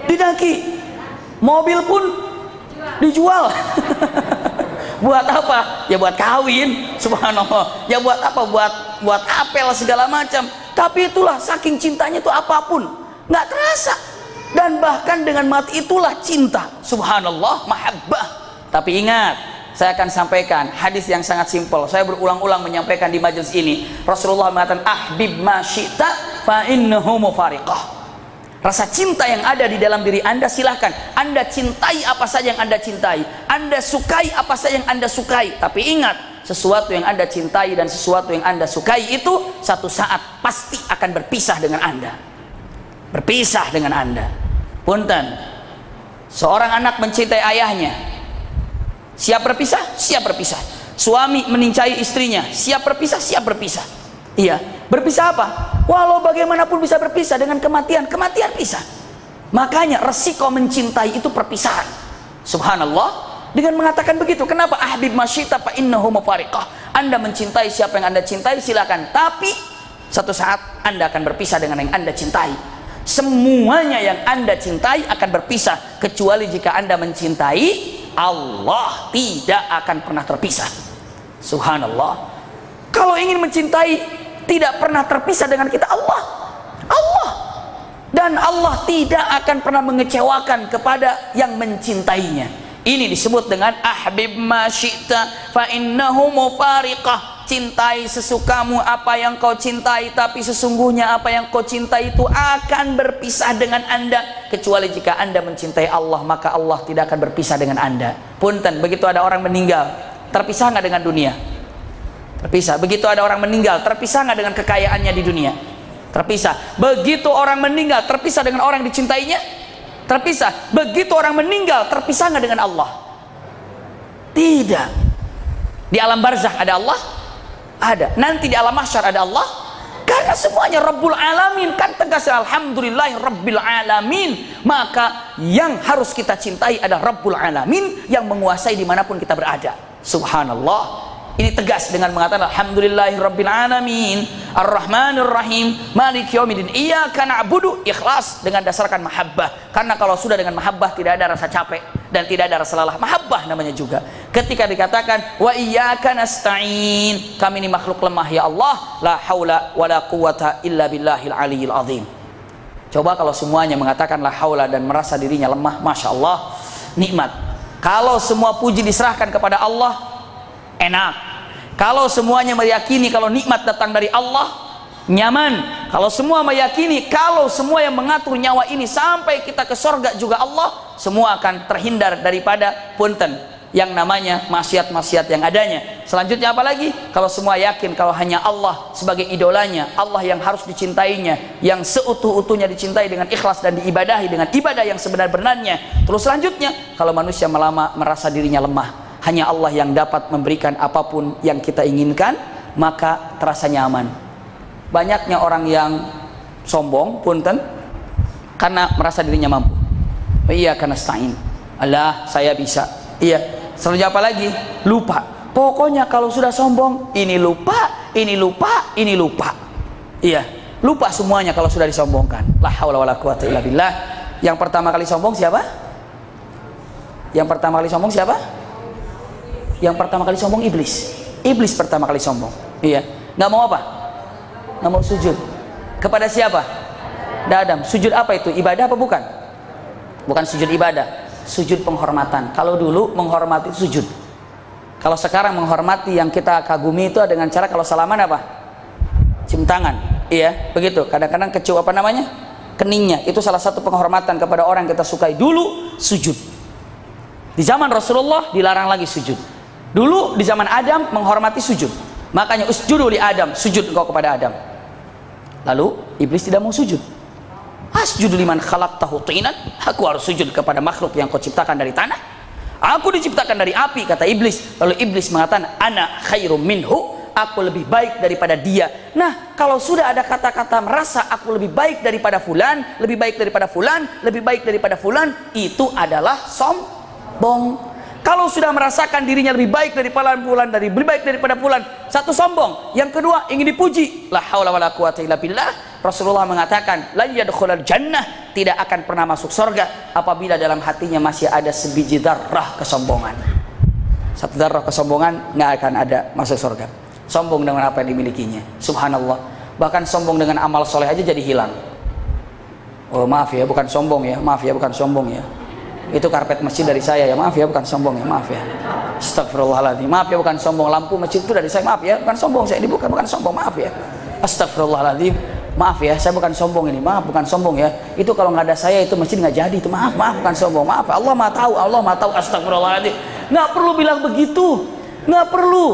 didaki, mobil pun dijual. Buat apa? Ya buat kawin. Subhanallah. Ya buat apa? Buat apel segala macam. Tapi itulah saking cintanya itu apapun nggak terasa. Dan bahkan dengan mati itulah cinta. Subhanallah, mahabbah. Tapi ingat, saya akan sampaikan hadis yang sangat simpel. Saya berulang-ulang menyampaikan di majelis ini. Rasulullah mengatakan, ahbib ma syi'ta fa innahu mufariqah. Rasa cinta yang ada di dalam diri Anda, silahkan Anda cintai apa saja yang Anda cintai, Anda sukai apa saja yang Anda sukai. Tapi ingat, sesuatu yang Anda cintai dan sesuatu yang Anda sukai itu satu saat pasti akan berpisah dengan Anda. Berpisah dengan Anda. Punten, seorang anak mencintai ayahnya, siap berpisah? Siap berpisah. Suami mencintai istrinya, siap berpisah? Siap berpisah. Iya, berpisah apa? Walau bagaimanapun bisa berpisah dengan kematian. Kematian pisah. Makanya resiko mencintai itu perpisahan. Subhanallah. Dengan mengatakan begitu, kenapa? Ahbib masyita fa innahu mufariqah. Anda mencintai siapa yang Anda cintai, silakan. Tapi satu saat Anda akan berpisah dengan yang Anda cintai. Semuanya yang Anda cintai akan berpisah, kecuali jika Anda mencintai Allah, tidak akan pernah terpisah. Subhanallah. Kalau ingin mencintai, tidak pernah terpisah dengan kita Allah. Dan Allah tidak akan pernah mengecewakan kepada yang mencintainya. Ini disebut dengan ahbib ma syi'ta fa innahu mufariqah. Cintai sesukamu apa yang kau cintai, tapi sesungguhnya apa yang kau cintai itu akan berpisah dengan Anda, kecuali jika Anda mencintai Allah, maka Allah tidak akan berpisah dengan Anda. Punten, begitu ada orang meninggal, terpisah nggak dengan dunia? Terpisah. Begitu ada orang meninggal, terpisah nggak dengan kekayaannya di dunia? Terpisah. Begitu orang meninggal, terpisah dengan orang yang dicintainya? Terpisah. Begitu orang meninggal, terpisah nggak dengan Allah? Tidak. Di alam barzakh ada Allah? Ada. Nanti di alam mahsyar ada Allah? Karena semuanya Rabbul Alamin, kan tegas alhamdulillah Rabbil Alamin. Maka yang harus kita cintai adalah Rabbul Alamin yang menguasai dimanapun kita berada. Subhanallah. Ini tegas dengan mengatakan alhamdulillahi Rabbil Alamin Ar-Rahmanir Rahim Maliki Yaumiddin Iyyaka na'budu, ikhlas dengan dasarkan mahabbah. Karena kalau sudah dengan mahabbah tidak ada rasa capek dan tidak ada rasa lelah. Mahabbah namanya juga. Ketika dikatakan wa iyyaka nasta'in, kami ini makhluk lemah ya Allah, la haula wala quwata illa billahil aliyyil azim. Coba kalau semuanya mengatakan la haula dan merasa dirinya lemah, masya Allah, nikmat. Kalau semua puji diserahkan kepada Allah, enak. Kalau semuanya meyakini kalau nikmat datang dari Allah, nyaman. Kalau semua meyakini kalau semua yang mengatur nyawa ini sampai kita ke sorga juga Allah, semua akan terhindar daripada punten yang namanya maksiat-maksiat yang adanya. Selanjutnya apa lagi? Kalau semua yakin kalau hanya Allah sebagai idolanya, Allah yang harus dicintainya, yang seutuh-utuhnya dicintai dengan ikhlas dan diibadahi dengan ibadah yang sebenar-benarnya. Terus selanjutnya, kalau manusia merasa dirinya lemah, hanya Allah yang dapat memberikan apapun yang kita inginkan, maka terasa nyaman. Banyaknya orang yang sombong, punten, karena merasa dirinya mampu. Iya, karena stain. Allah, saya bisa. Iya. Selanjutnya apa lagi? Lupa. Pokoknya kalau sudah sombong, ini lupa, ini lupa, ini lupa. Iya. Lupa semuanya kalau sudah disombongkan. La haula wala quwata illa billah. Yang pertama kali sombong siapa? Yang pertama kali sombong siapa? Yang pertama kali sombong iblis. Iblis pertama kali sombong. Iya. Nggak mau apa? Nggak mau sujud. Kepada siapa? Adam. Sujud apa itu? Ibadah apa bukan? Bukan sujud ibadah. Sujud penghormatan. Kalau dulu menghormati sujud. Kalau sekarang menghormati yang kita kagumi itu dengan cara kalau salaman apa? Cium tangan. Iya, begitu. Kadang-kadang kecium apa namanya? Keningnya. Itu salah satu penghormatan kepada orang yang kita sukai. Dulu sujud. Di zaman Rasulullah dilarang lagi sujud. Dulu di zaman Adam menghormati sujud. Makanya usjudu li Adam, sujud engkau kepada Adam. Lalu iblis tidak mau sujud. Asjudu liman khalaqtahu tinan, aku harus sujud kepada makhluk yang kau ciptakan dari tanah. Aku diciptakan dari api, kata iblis. Lalu iblis mengatakan ana khairum minhu, aku lebih baik daripada dia. Nah, kalau sudah ada kata-kata merasa aku lebih baik daripada fulan, lebih baik daripada fulan, lebih baik daripada fulan, itu adalah sombong. Kalau sudah merasakan dirinya lebih baik daripada fulan, lebih baik daripada fulan, satu sombong. Yang kedua ingin dipuji. La haula wala quwata illa billah. Rasulullah mengatakan, la yadkhulul jannah, tidak akan pernah masuk surga apabila dalam hatinya masih ada sebiji darah kesombongan. Satu darah kesombongan nggak akan ada masuk surga. Sombong dengan apa yang dimilikinya. Subhanallah. Bahkan sombong dengan amal soleh aja jadi hilang. Oh maaf ya, bukan sombong ya. Maaf ya, bukan sombong ya. Itu karpet masjid dari saya ya, maaf ya, bukan sombong ya, maaf ya. Astagfirullahaladzim, maaf ya, bukan sombong. Lampu masjid itu dari saya, maaf ya, bukan sombong. Saya dibuka, bukan sombong, maaf ya. Astagfirullahaladzim, maaf ya, saya bukan sombong ini, maaf, bukan sombong ya. Itu kalau nggak ada saya itu masjid nggak jadi itu, maaf, maaf, bukan sombong, maaf. Allah maha tahu, Allah maha tahu. Astagfirullahaladzim, nggak perlu bilang begitu, nggak perlu.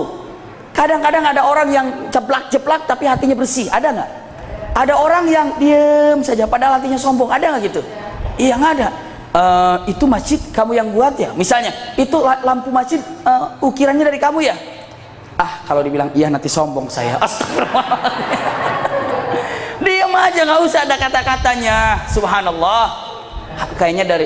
Kadang-kadang ada orang yang jeplak-jeplak tapi hatinya bersih, ada nggak? Ada orang yang diem saja padahal hatinya sombong, ada nggak gitu? Iya, nggak ada. Itu masjid kamu yang buat ya, misalnya itu lampu masjid ukirannya dari kamu ya. Kalau dibilang iya nanti sombong saya. Astagfirullahaladzim. Diam aja, nggak usah ada kata-katanya. Subhanallah. Kayaknya dari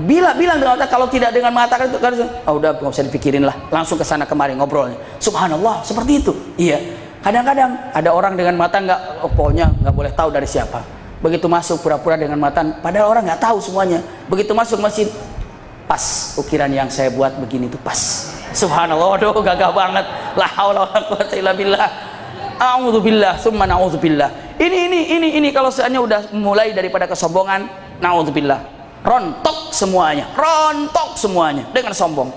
bilang dengan mata, kalau tidak dengan mengatakan itu udah nggak usah dipikirin lah, langsung ke sana kemari ngobrolnya. Subhanallah, seperti itu. Iya. Kadang-kadang ada orang dengan mata nggak, pokoknya nggak boleh tahu dari siapa. Begitu masuk pura-pura dengan mata, padahal orang nggak tahu semuanya. Begitu masuk masjid, pas ukiran yang saya buat begini tuh pas. Subhanallah, aduh gagah banget. La haula wala quwata illa billah. A'udzubillah, summa na'udzubillah. Ini kalau seandainya udah mulai daripada kesombongan, na'udzubillah. Rontok semuanya dengan sombong.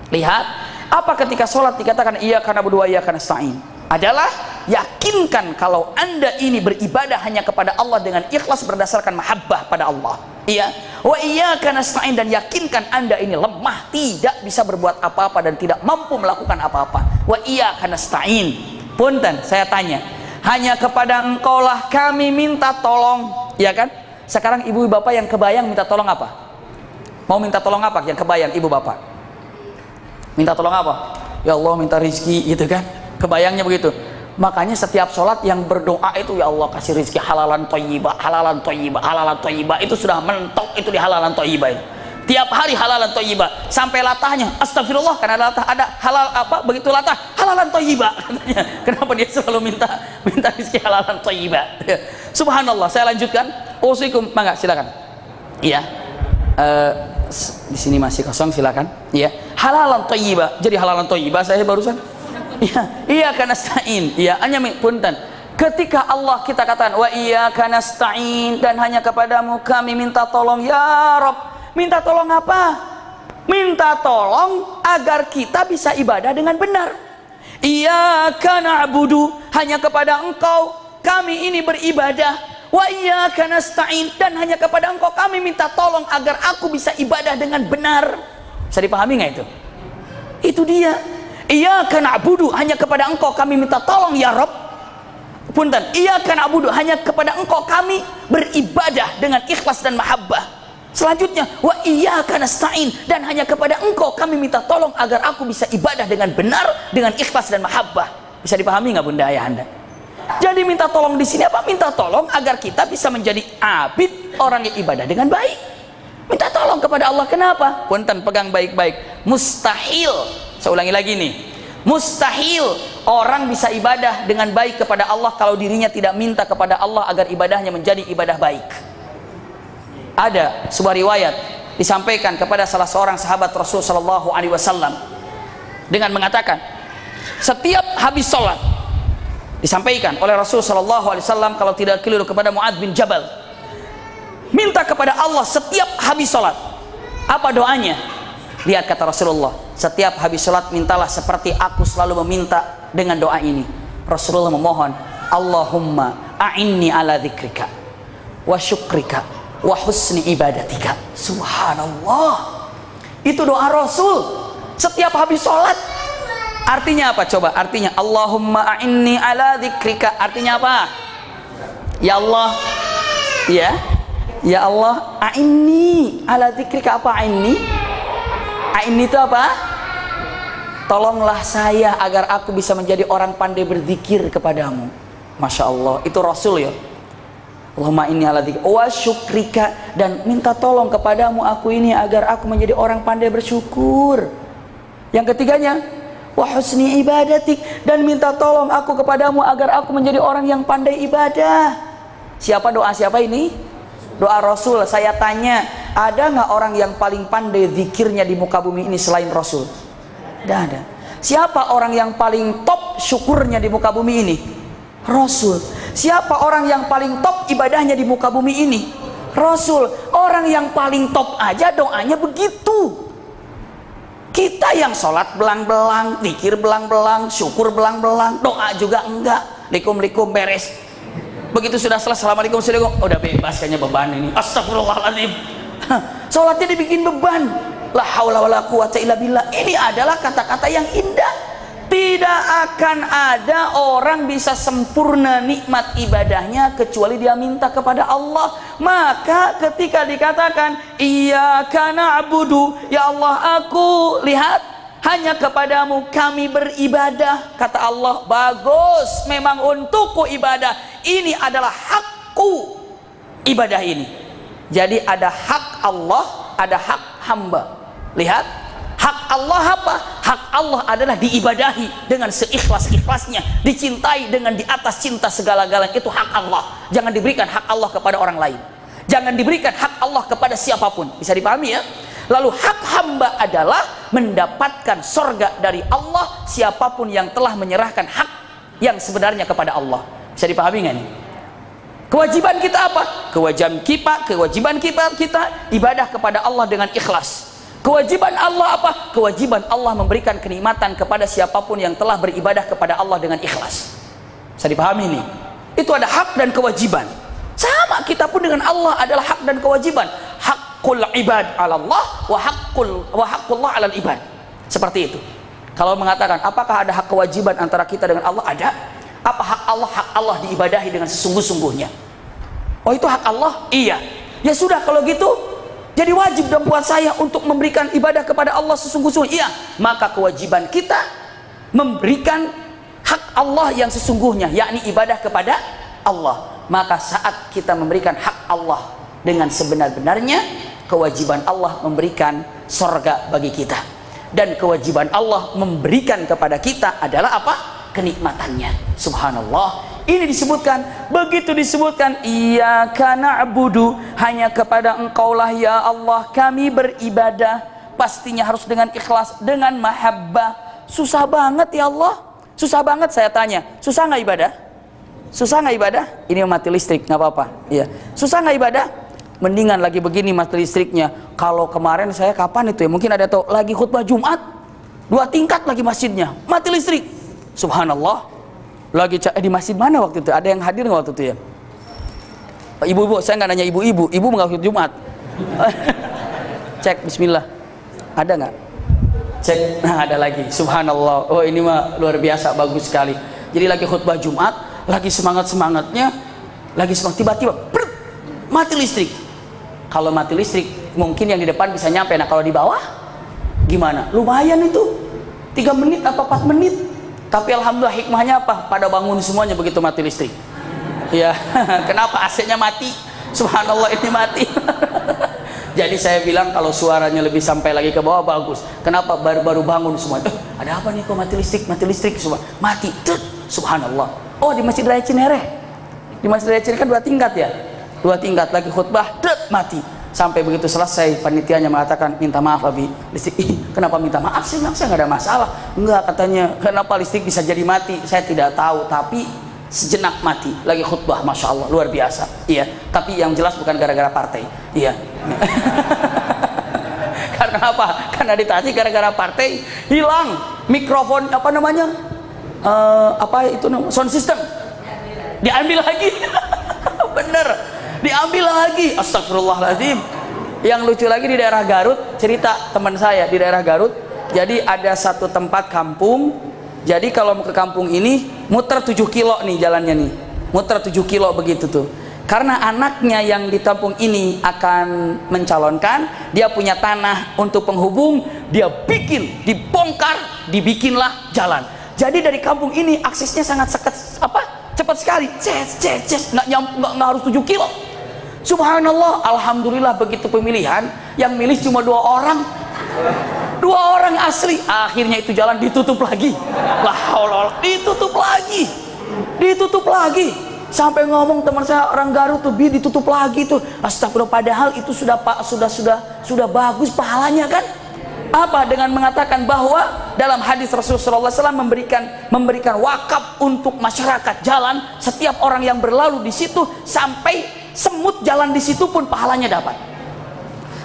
Lihat, apa ketika sholat dikatakan iyyaka na'budu wa iyyaka nasta'in? Adalah yakinkan kalau anda ini beribadah hanya kepada Allah dengan ikhlas berdasarkan mahabbah pada Allah. Iya. Wa iyyaka nasta'in, dan yakinkan anda ini lemah, tidak bisa berbuat apa-apa dan tidak mampu melakukan apa-apa. Wa iyyaka nasta'in. Punten, saya tanya, hanya kepada engkau lah kami minta tolong, ya kan? Sekarang ibu bapak yang kebayang minta tolong apa? Mau minta tolong apa yang kebayang ibu bapak? Minta tolong apa? Ya Allah minta rizki gitu kan. Kebayangnya begitu. Makanya setiap sholat yang berdoa itu, ya Allah kasih rizki halalan thayyibah, halalan thayyibah, halalan thayyibah, itu sudah mentok itu di halalan thayyibah itu. Tiap hari halalan thayyibah, sampai latahnya astagfirullah karena latah ada halal apa, begitu latah halalan thayyibah katanya. Kenapa dia selalu minta rizki halalan thayyibah? Subhanallah. Saya lanjutkan. Usikum, mangga silakan. Iya. Di sini masih kosong, silakan. Iya. Halalan thayyibah. Jadi halalan thayyibah saya barusan. Iya karena nasta'in. Iya, hanya punten. Ketika Allah kita katakan wa iyyaka nasta'in, dan hanya kepadamu kami minta tolong ya Rabb. Minta tolong apa? Minta tolong agar kita bisa ibadah dengan benar. Iyyaka na'budu, hanya kepada Engkau kami ini beribadah. Wa iyyaka nasta'in, dan hanya kepada Engkau kami minta tolong agar aku bisa ibadah dengan benar. Bisa dipahami nggak itu? Itu dia. Iyyaka na'budu, hanya kepada Engkau kami minta tolong ya Rabb. Punten, iyyaka na'budu, hanya kepada Engkau kami beribadah dengan ikhlas dan mahabbah. Selanjutnya, wa iyyaka nasta'in, dan hanya kepada Engkau kami minta tolong agar aku bisa ibadah dengan benar, dengan ikhlas dan mahabbah. Bisa dipahami nggak Bunda Ayah Anda? Jadi minta tolong di sini apa? Minta tolong agar kita bisa menjadi abid, orang yang ibadah dengan baik. Minta tolong kepada Allah. Kenapa? Punten, pegang baik-baik. Mustahil, saya ulangi lagi nih, mustahil orang bisa ibadah dengan baik kepada Allah kalau dirinya tidak minta kepada Allah agar ibadahnya menjadi ibadah baik. Ada sebuah riwayat disampaikan kepada salah seorang sahabat Rasul sallallahu alaihi wasallam dengan mengatakan, setiap habis sholat disampaikan oleh Rasul sallallahu alaihi wasallam, kalau tidak keliru kepada Mu'adz bin Jabal, minta kepada Allah setiap habis sholat. Apa doanya? Lihat kata Rasulullah, setiap habis sholat mintalah seperti aku selalu meminta dengan doa ini. Rasulullah memohon, Allahumma a'inni ala dzikrika wa syukrika wa husni ibadatika. Subhanallah. Itu doa Rasul setiap habis sholat. Artinya apa coba? Artinya Allahumma a'inni ala dzikrika. Artinya apa? Ya Allah, ya Allah, a'inni ala dzikrika. Apa a'inni? A'inni itu apa? Tolonglah saya agar aku bisa menjadi orang pandai berzikir kepadamu. Masya Allah, itu Rasul ya. Allahumma inni ala dzikrika wa syukrika, dan minta tolong kepadamu aku ini agar aku menjadi orang pandai bersyukur. Yang ketiganya, wa husni ibadatik, dan minta tolong aku kepadamu agar aku menjadi orang yang pandai ibadah. Siapa doa siapa ini? Doa Rasul. Saya tanya, ada nggak orang yang paling pandai zikirnya di muka bumi ini selain Rasul? Tidak ada. Siapa orang yang paling top syukurnya di muka bumi ini? Rasul. Siapa orang yang paling top ibadahnya di muka bumi ini? Rasul. Orang yang paling top aja doanya begitu. Kita yang sholat belang-belang, zikir belang-belang, syukur belang-belang, doa juga enggak, likum-likum beres. Begitu sudah selesai, assalamualaikum, udah bebas kayaknya beban ini. Astagfirullahaladzim. Sholatnya dibikin beban. La haula wala quwata illa billah. Ini adalah kata-kata yang indah. Tidak akan ada orang bisa sempurna nikmat ibadahnya kecuali dia minta kepada Allah. Maka ketika dikatakan iyyaka na'budu, ya Allah aku lihat hanya kepadamu kami beribadah, kata Allah, bagus, memang untukku ibadah. Ini adalah hakku ibadah ini. Jadi ada hak Allah, ada hak hamba. Lihat, hak Allah apa? Hak Allah adalah diibadahi dengan seikhlas-ikhlasnya, dicintai dengan di atas cinta segala-galanya. Itu hak Allah. Jangan diberikan hak Allah kepada orang lain. Jangan diberikan hak Allah kepada siapapun. Bisa dipahami ya? Lalu hak hamba adalah mendapatkan sorga dari Allah siapapun yang telah menyerahkan hak yang sebenarnya kepada Allah. Bisa dipahami nggak nih? Kewajiban kita apa? Kewajiban kita ibadah kepada Allah dengan ikhlas. Kewajiban Allah apa? Kewajiban Allah memberikan kenikmatan kepada siapapun yang telah beribadah kepada Allah dengan ikhlas. Bisa dipahami nih? Itu ada hak dan kewajiban. Sama kita pun dengan Allah adalah hak dan kewajiban. Hakul ibad ala Allah wa haqqullah ala ibad. Seperti itu. Kalau mengatakan apakah ada hak kewajiban antara kita dengan Allah? Ada. Apa hak Allah? Hak Allah diibadahi dengan sesungguh-sungguhnya. Oh itu hak Allah? Iya. Ya sudah kalau gitu Jadi wajib dan buat saya untuk memberikan ibadah kepada Allah sesungguh-sungguhnya. Iya, maka kewajiban kita memberikan hak Allah yang sesungguhnya, yakni ibadah kepada Allah. Maka saat kita memberikan hak Allah dengan sebenar-benarnya, kewajiban Allah memberikan surga bagi kita. Dan kewajiban Allah memberikan kepada kita adalah apa? Kenikmatannya. Subhanallah. Ini disebutkan, begitu disebutkan, iyyaka na'budu, hanya kepada Engkaulah ya Allah kami beribadah. Pastinya harus dengan ikhlas, dengan mahabbah. Susah banget ya Allah, susah banget. Saya tanya, susah nggak ibadah? Susah nggak ibadah? Ini mati listrik, nggak apa-apa. Iya. Susah nggak ibadah? Mendingan lagi begini mati listriknya. Kalau kemarin saya kapan itu ya? Mungkin ada tuh lagi khutbah Jumat, 2 tingkat lagi masjidnya, mati listrik. Subhanallah. Lagi di masjid mana waktu itu? Ada yang hadir nggak waktu itu ya? Ibu-ibu, saya nggak nanya ibu-ibu. Ibu nggak khutbah Jumat. Cek, Bismillah. Ada nggak? Cek, nah ada lagi. Subhanallah. Oh ini mah luar biasa, bagus sekali. Jadi lagi khutbah Jumat, lagi semangat-semangatnya, lagi semangat, tiba-tiba mati listrik. Kalau mati listrik, mungkin yang di depan bisa nyampe. Nah kalau di bawah, gimana? Lumayan itu, 3 menit atau 4 menit. Tapi alhamdulillah hikmahnya apa? Pada bangun semuanya begitu mati listrik. Ya, kenapa AC-nya mati? Subhanallah ini mati. Jadi saya bilang kalau suaranya lebih sampai lagi ke bawah bagus. Kenapa baru-baru bangun semua? Ada apa nih kok mati listrik? Mati listrik semua. Mati. Subhanallah. Oh di Masjid Raya Cinere. Di Masjid Raya Cinere kan 2 tingkat ya? 2 tingkat lagi khutbah, mati. Sampai begitu selesai panitianya mengatakan minta maaf Abi listrik. Kenapa minta maaf? Saya bilang saya nggak ada masalah. Enggak, katanya kenapa listrik bisa jadi mati? Saya tidak tahu, tapi sejenak mati. Lagi khutbah, masya Allah luar biasa. Iya, tapi yang jelas bukan gara-gara partai. Iya. Karena apa? Karena ditanya gara-gara partai hilang mikrofon apa namanya? Apa itu sound system? Diambil lagi. Bener. Diambil lagi, astagfirullahaladzim. Yang lucu lagi di daerah Garut, cerita teman saya di daerah Garut. Jadi ada satu tempat kampung. Jadi kalau mau ke kampung ini muter 7 kilo nih jalannya nih, muter 7 kilo begitu tuh. Karena anaknya yang di kampung ini akan mencalonkan, dia punya tanah untuk penghubung, dia bikin, dibongkar, dibikinlah jalan. Jadi dari kampung ini aksesnya sangat cepat sekali, nggak harus 7 kilo. Subhanallah, alhamdulillah begitu pemilihan, yang milih cuma 2 orang, 2 orang asli. Akhirnya itu jalan ditutup lagi, ditutup lagi. Sampai ngomong teman saya orang Garut tuh, ditutup lagi tuh. Astagfirullah, padahal itu sudah bagus pahalanya kan? Apa? Dengan mengatakan bahwa dalam hadis Rasulullah SAW memberikan wakaf untuk masyarakat jalan. Setiap orang yang berlalu di situ sampai semut jalan di situ pun pahalanya dapat.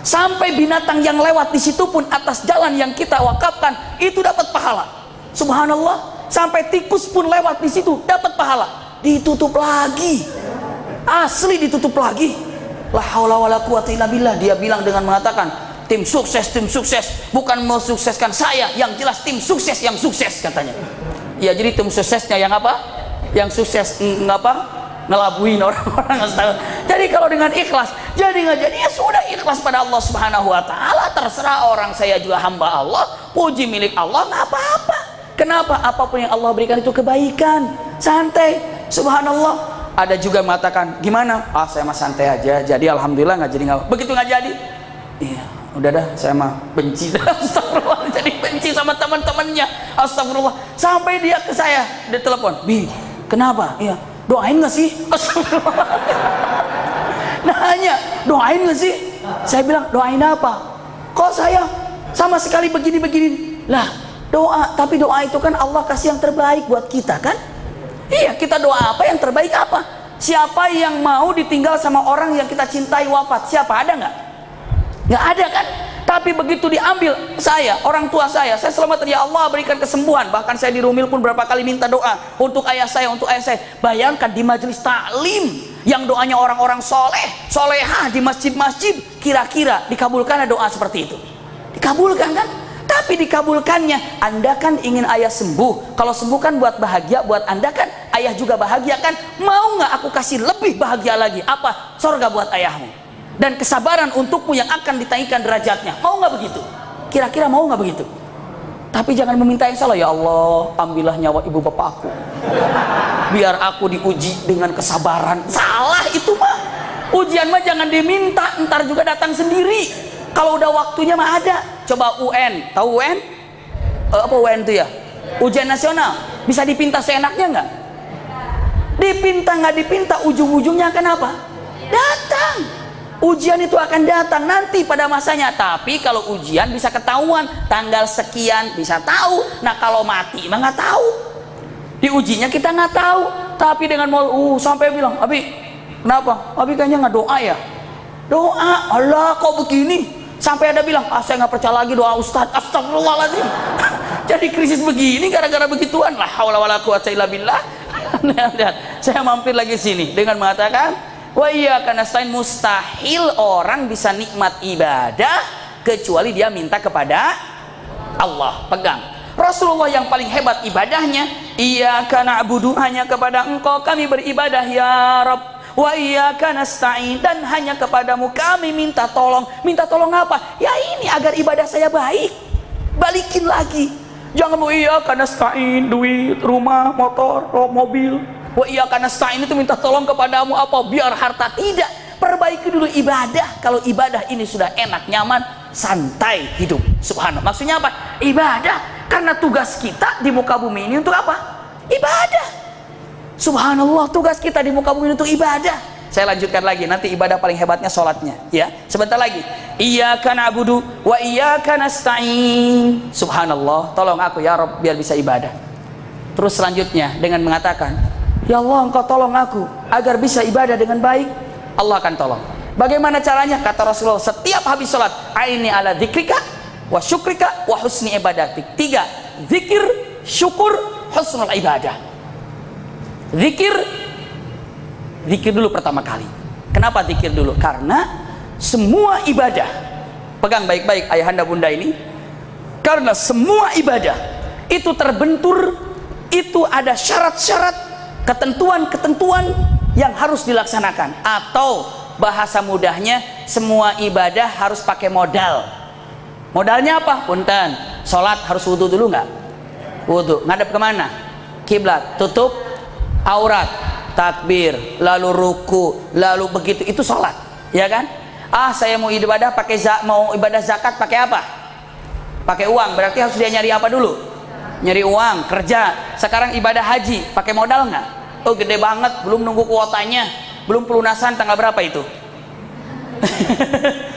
Sampai binatang yang lewat di situ pun atas jalan yang kita wakafkan itu dapat pahala. Subhanallah, sampai tikus pun lewat di situ dapat pahala. Ditutup lagi, asli ditutup lagi. La haula wala quwata illa billah. Dia bilang dengan mengatakan tim sukses, bukan mau sukseskan saya, yang jelas tim sukses yang sukses katanya. Ya jadi tim suksesnya yang apa? Yang sukses ngelabuin orang-orang. Jadi kalau dengan ikhlas, jadi nggak jadi ya sudah, ikhlas pada Allah Subhanahu Wa Taala. Terserah orang, saya juga hamba Allah, puji milik Allah, nggak apa-apa. Kenapa? Apapun yang Allah berikan itu kebaikan, santai. Subhanallah. Ada juga mengatakan gimana? Saya mah santai aja. Jadi alhamdulillah nggak jadi nggak. Begitu nggak jadi, iya udah dah, saya mah benci. Astagfirullah, jadi benci sama teman-temannya. Astagfirullah. Sampai dia ke saya, dia telepon, Bi, kenapa? Iya. Doain nggak sih? Nanya, doain nggak sih? Saya bilang, doain apa? Kok saya sama sekali begini-begini? Lah, doa, tapi doa itu kan Allah kasih yang terbaik buat kita kan? Iya, kita doa apa yang terbaik apa? Siapa yang mau ditinggal sama orang yang kita cintai wafat? Siapa? Ada nggak? Nggak ada kan? Tapi begitu diambil saya, orang tua saya selamat ya Allah, berikan kesembuhan. Bahkan saya di Rumil pun berapa kali minta doa untuk ayah saya, untuk ayah saya. Bayangkan di majelis taklim yang doanya orang-orang soleh, solehah di masjid-masjid, kira-kira dikabulkan doa seperti itu? Dikabulkan kan? Tapi dikabulkannya, Anda kan ingin ayah sembuh. Kalau sembuh kan buat bahagia, buat Anda kan ayah juga bahagia kan? Mau nggak aku kasih lebih bahagia lagi? Apa? Sorga buat ayahmu. dan kesabaran untukmu yang akan ditaikkan derajatnya. Mau nggak begitu? Kira-kira mau nggak begitu? Tapi jangan meminta yang salah. Ya Allah, ambillah nyawa ibu bapakku, biar aku diuji dengan kesabaran. Salah itu mah. Ujian mah jangan diminta, ntar juga datang sendiri. Kalau udah waktunya mah ada. Coba UN, tahu UN? Apa UN itu ya? Ujian nasional. Bisa dipinta seenaknya nggak? Dipinta nggak dipinta, ujung-ujungnya akan apa? Datang. Ujian itu akan datang nanti pada masanya. Tapi kalau ujian bisa ketahuan tanggal sekian, bisa tahu. Nah kalau mati mah nggak tahu. Diujinya kita nggak tahu. Tapi dengan mau sampai bilang, Abi, kenapa? Abi kayaknya nggak doa ya? Doa, Allah kok begini? Sampai ada bilang, saya nggak percaya lagi doa Ustadz. Astagfirullahaladzim. Jadi krisis begini gara-gara begituan. La haula wala quwata illa billah. Saya mampir lagi sini dengan mengatakan, wa iyyaka nasta'in, mustahil orang bisa nikmat ibadah kecuali dia minta kepada Allah. Pegang. Rasulullah yang paling hebat ibadahnya, iyyaka na'budu, hanya kepada Engkau kami beribadah ya Rabb. Wa iyyaka nasta'in, dan hanya kepadamu kami minta tolong. Minta tolong apa? Ya ini agar ibadah saya baik. Balikin lagi. Jangan mau iyyaka nasta'in, duit, rumah, motor, mobil. Wa iyyaka nasta'in itu minta tolong kepadamu apa? Biar harta. Tidak. Perbaiki dulu ibadah. Kalau ibadah ini sudah enak, nyaman, santai hidup. Subhanallah. Maksudnya apa? Ibadah. Karena tugas kita di muka bumi ini untuk apa? Ibadah. Subhanallah, tugas kita di muka bumi ini untuk ibadah. Saya lanjutkan lagi, nanti ibadah paling hebatnya sholatnya, ya. Sebentar lagi. Iyyaka na'budu wa iyyaka nasta'in. Subhanallah, tolong aku ya Rabb biar bisa ibadah. Terus selanjutnya dengan mengatakan, ya Allah, Engkau tolong aku agar bisa ibadah dengan baik. Allah akan tolong. Bagaimana caranya? Kata Rasulullah, setiap habis sholat, aini ala dzikrika wa syukrika wa husni ibadatik. 3, zikir, syukur, husnul ibadah. Zikir dulu pertama kali. Kenapa zikir dulu? Karena semua ibadah, pegang baik-baik ayahanda bunda ini, karena semua ibadah itu terbentur, itu ada syarat-syarat, ketentuan-ketentuan yang harus dilaksanakan. Atau bahasa mudahnya, semua ibadah harus pakai modal. Modalnya apa? Punten, sholat harus wudhu dulu nggak? Wudhu, ngadep kemana? Kiblat, tutup aurat, takbir, lalu ruku, lalu begitu, itu sholat, ya kan? Saya mau ibadah pakai mau ibadah zakat pakai apa? Pakai uang, berarti harus dia nyari apa dulu? Nyari uang, kerja. Sekarang ibadah haji pakai modal nggak? Oh gede banget, belum nunggu kuotanya, belum pelunasan, tanggal berapa itu?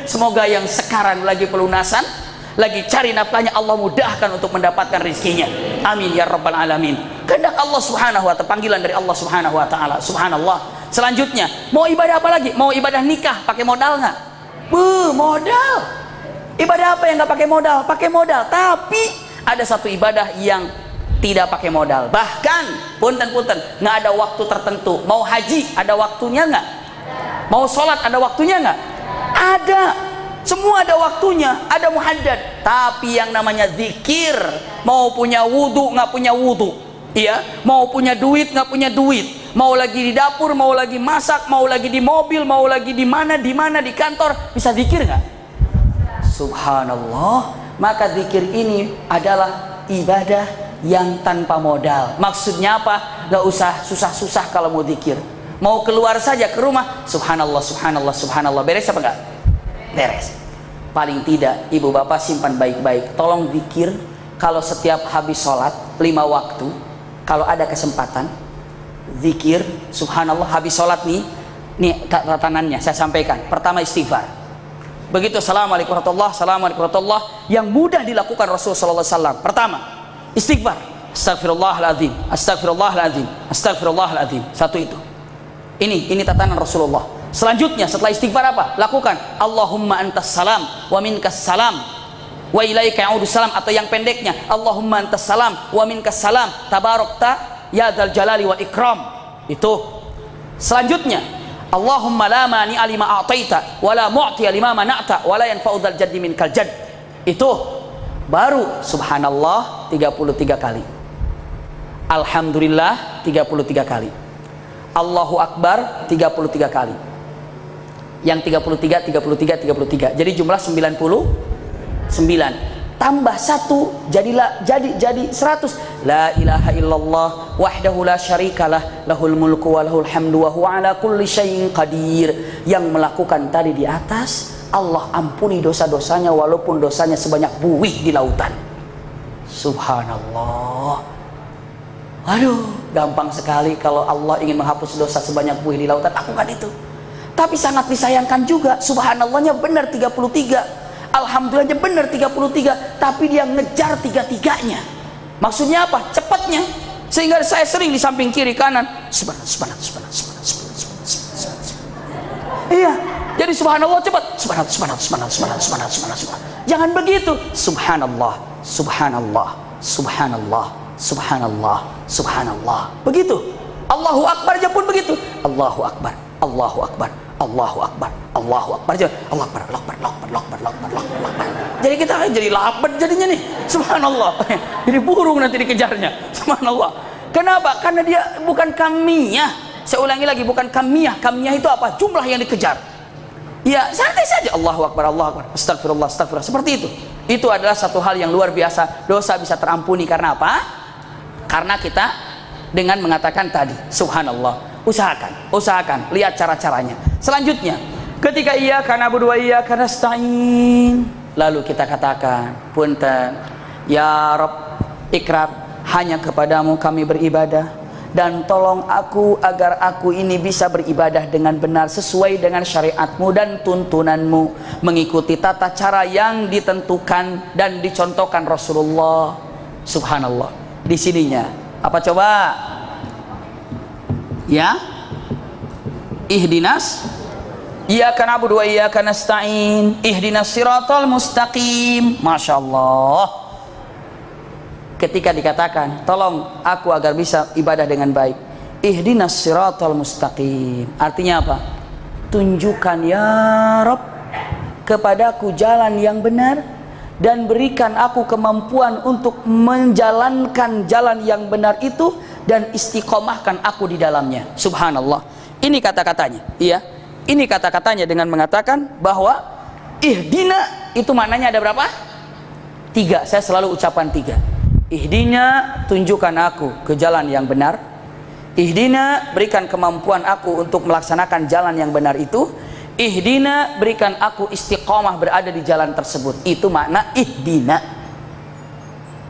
Semoga yang sekarang lagi pelunasan, lagi cari nafkahnya, Allah mudahkan untuk mendapatkan rizkinya. Amin ya rabbal alamin. Kehendak Allah subhanahu wa ta'ala, panggilan dari Allah subhanahu wa ta'ala. Subhanallah. Selanjutnya, mau ibadah apa lagi? Mau ibadah nikah pakai modal nggak? Modal. Ibadah apa yang nggak pakai modal? Pakai modal. Tapi ada satu ibadah yang tidak pakai modal. Bahkan punten-punten nggak ada waktu tertentu. Mau haji ada waktunya nggak? Mau sholat ada waktunya nggak? Ada. Semua ada waktunya, ada muhaddad. Tapi yang namanya zikir, mau punya wudhu nggak punya wudhu, iya, mau punya duit nggak punya duit, mau lagi di dapur, mau lagi masak, mau lagi di mobil, mau lagi di mana di kantor, bisa zikir nggak? Subhanallah. Maka zikir ini adalah ibadah yang tanpa modal. Maksudnya apa? Nggak usah susah-susah kalau mau zikir. Mau keluar saja ke rumah, subhanallah, subhanallah, subhanallah. Beres apa enggak? Beres. Paling tidak ibu bapak simpan baik-baik, tolong zikir kalau setiap habis sholat 5 waktu, kalau ada kesempatan zikir subhanallah. Habis sholat nih tatanannya saya sampaikan. Pertama istighfar, begitu assalamualaikum warahmatullahi, assalamualaikum warahmatullahi, yang mudah dilakukan Rasulullah SAW. Pertama istighfar, astagfirullahaladzim, astagfirullahaladzim, astagfirullahaladzim. Satu itu, ini tatanan Rasulullah. Selanjutnya setelah istighfar apa? Lakukan Allahumma antas salam wa minkas salam wa ilaika ya'udus salam, atau yang pendeknya Allahumma antas salam wa minkas salam tabarakta ya dzal jalali wal ikram. Itu. Selanjutnya Allahumma la mani'a lima a'taita wa la mu'tiya lima mana'ta wa la yanfa'u dzal jaddi minkal jadd. Itu baru subhanallah 33 kali, alhamdulillah 33 kali, Allahu akbar 33 kali. Yang 33, 33, 33. Jadi jumlah 99. Tambah 1 jadi 100. La ilaha illallah wahdahu la syarikalah lahul mulku wa lahul hamdu wa huwa ala kulli syai'in qadir. Yang melakukan tadi di atas, Allah ampuni dosa-dosanya walaupun dosanya sebanyak buih di lautan. Subhanallah. Aduh, gampang sekali kalau Allah ingin menghapus dosa sebanyak buih di lautan, lakukan itu. Tapi sangat disayangkan juga, subhanallahnya benar 33, alhamdulillahnya benar 33, tapi dia ngejar tiga-tiganya. Maksudnya apa? Cepatnya. Sehingga saya sering di samping kiri kanan, subhanallah. Iya, jadi subhanallah cepat. Subhanallah. Jangan begitu. Subhanallah. Begitu. Allahu Akbar aja pun begitu. Allahu Akbar. Jadi kita jadi lapar jadinya nih. Subhanallah. Jadi burung nanti dikejarnya. Subhanallah. Kenapa? Karena dia bukan kamiyah. Saya ulangi lagi, bukan kamiyah. Kamiyah itu apa? Jumlah yang dikejar. Ya, santai saja. Allahu Akbar. Astagfirullah. Seperti itu. Itu adalah satu hal yang luar biasa. Dosa bisa terampuni karena apa? Karena kita dengan mengatakan tadi, subhanallah. Usahakan, lihat cara-caranya. Selanjutnya, ketika iyyaka na'budu wa iyyaka nasta'in, lalu kita katakan, punten, ya Rabb, ikrar, hanya kepadamu kami beribadah, dan tolong aku agar aku ini bisa beribadah dengan benar sesuai dengan syariatmu dan tuntunanmu, mengikuti tata cara yang ditentukan dan dicontohkan Rasulullah. Subhanallah. Di sininya apa coba? Ya, ihdinas iyyaka na'budu wa iyyaka nasta'in ihdinas siratal mustaqim. Masya Allah. Ketika dikatakan tolong aku agar bisa ibadah dengan baik, ihdinas siratal mustaqim, artinya apa? Tunjukkan ya Rabb kepadaku jalan yang benar dan berikan aku kemampuan untuk menjalankan jalan yang benar itu dan istiqomahkan aku di dalamnya. Subhanallah. Ini kata-katanya, iya. Ini kata-katanya dengan mengatakan bahwa ihdina itu maknanya ada berapa? 3. Saya selalu ucapan 3. Ihdina, tunjukkan aku ke jalan yang benar. Ihdina, berikan kemampuan aku untuk melaksanakan jalan yang benar itu. Ihdina, berikan aku istiqomah berada di jalan tersebut. Itu makna ihdina.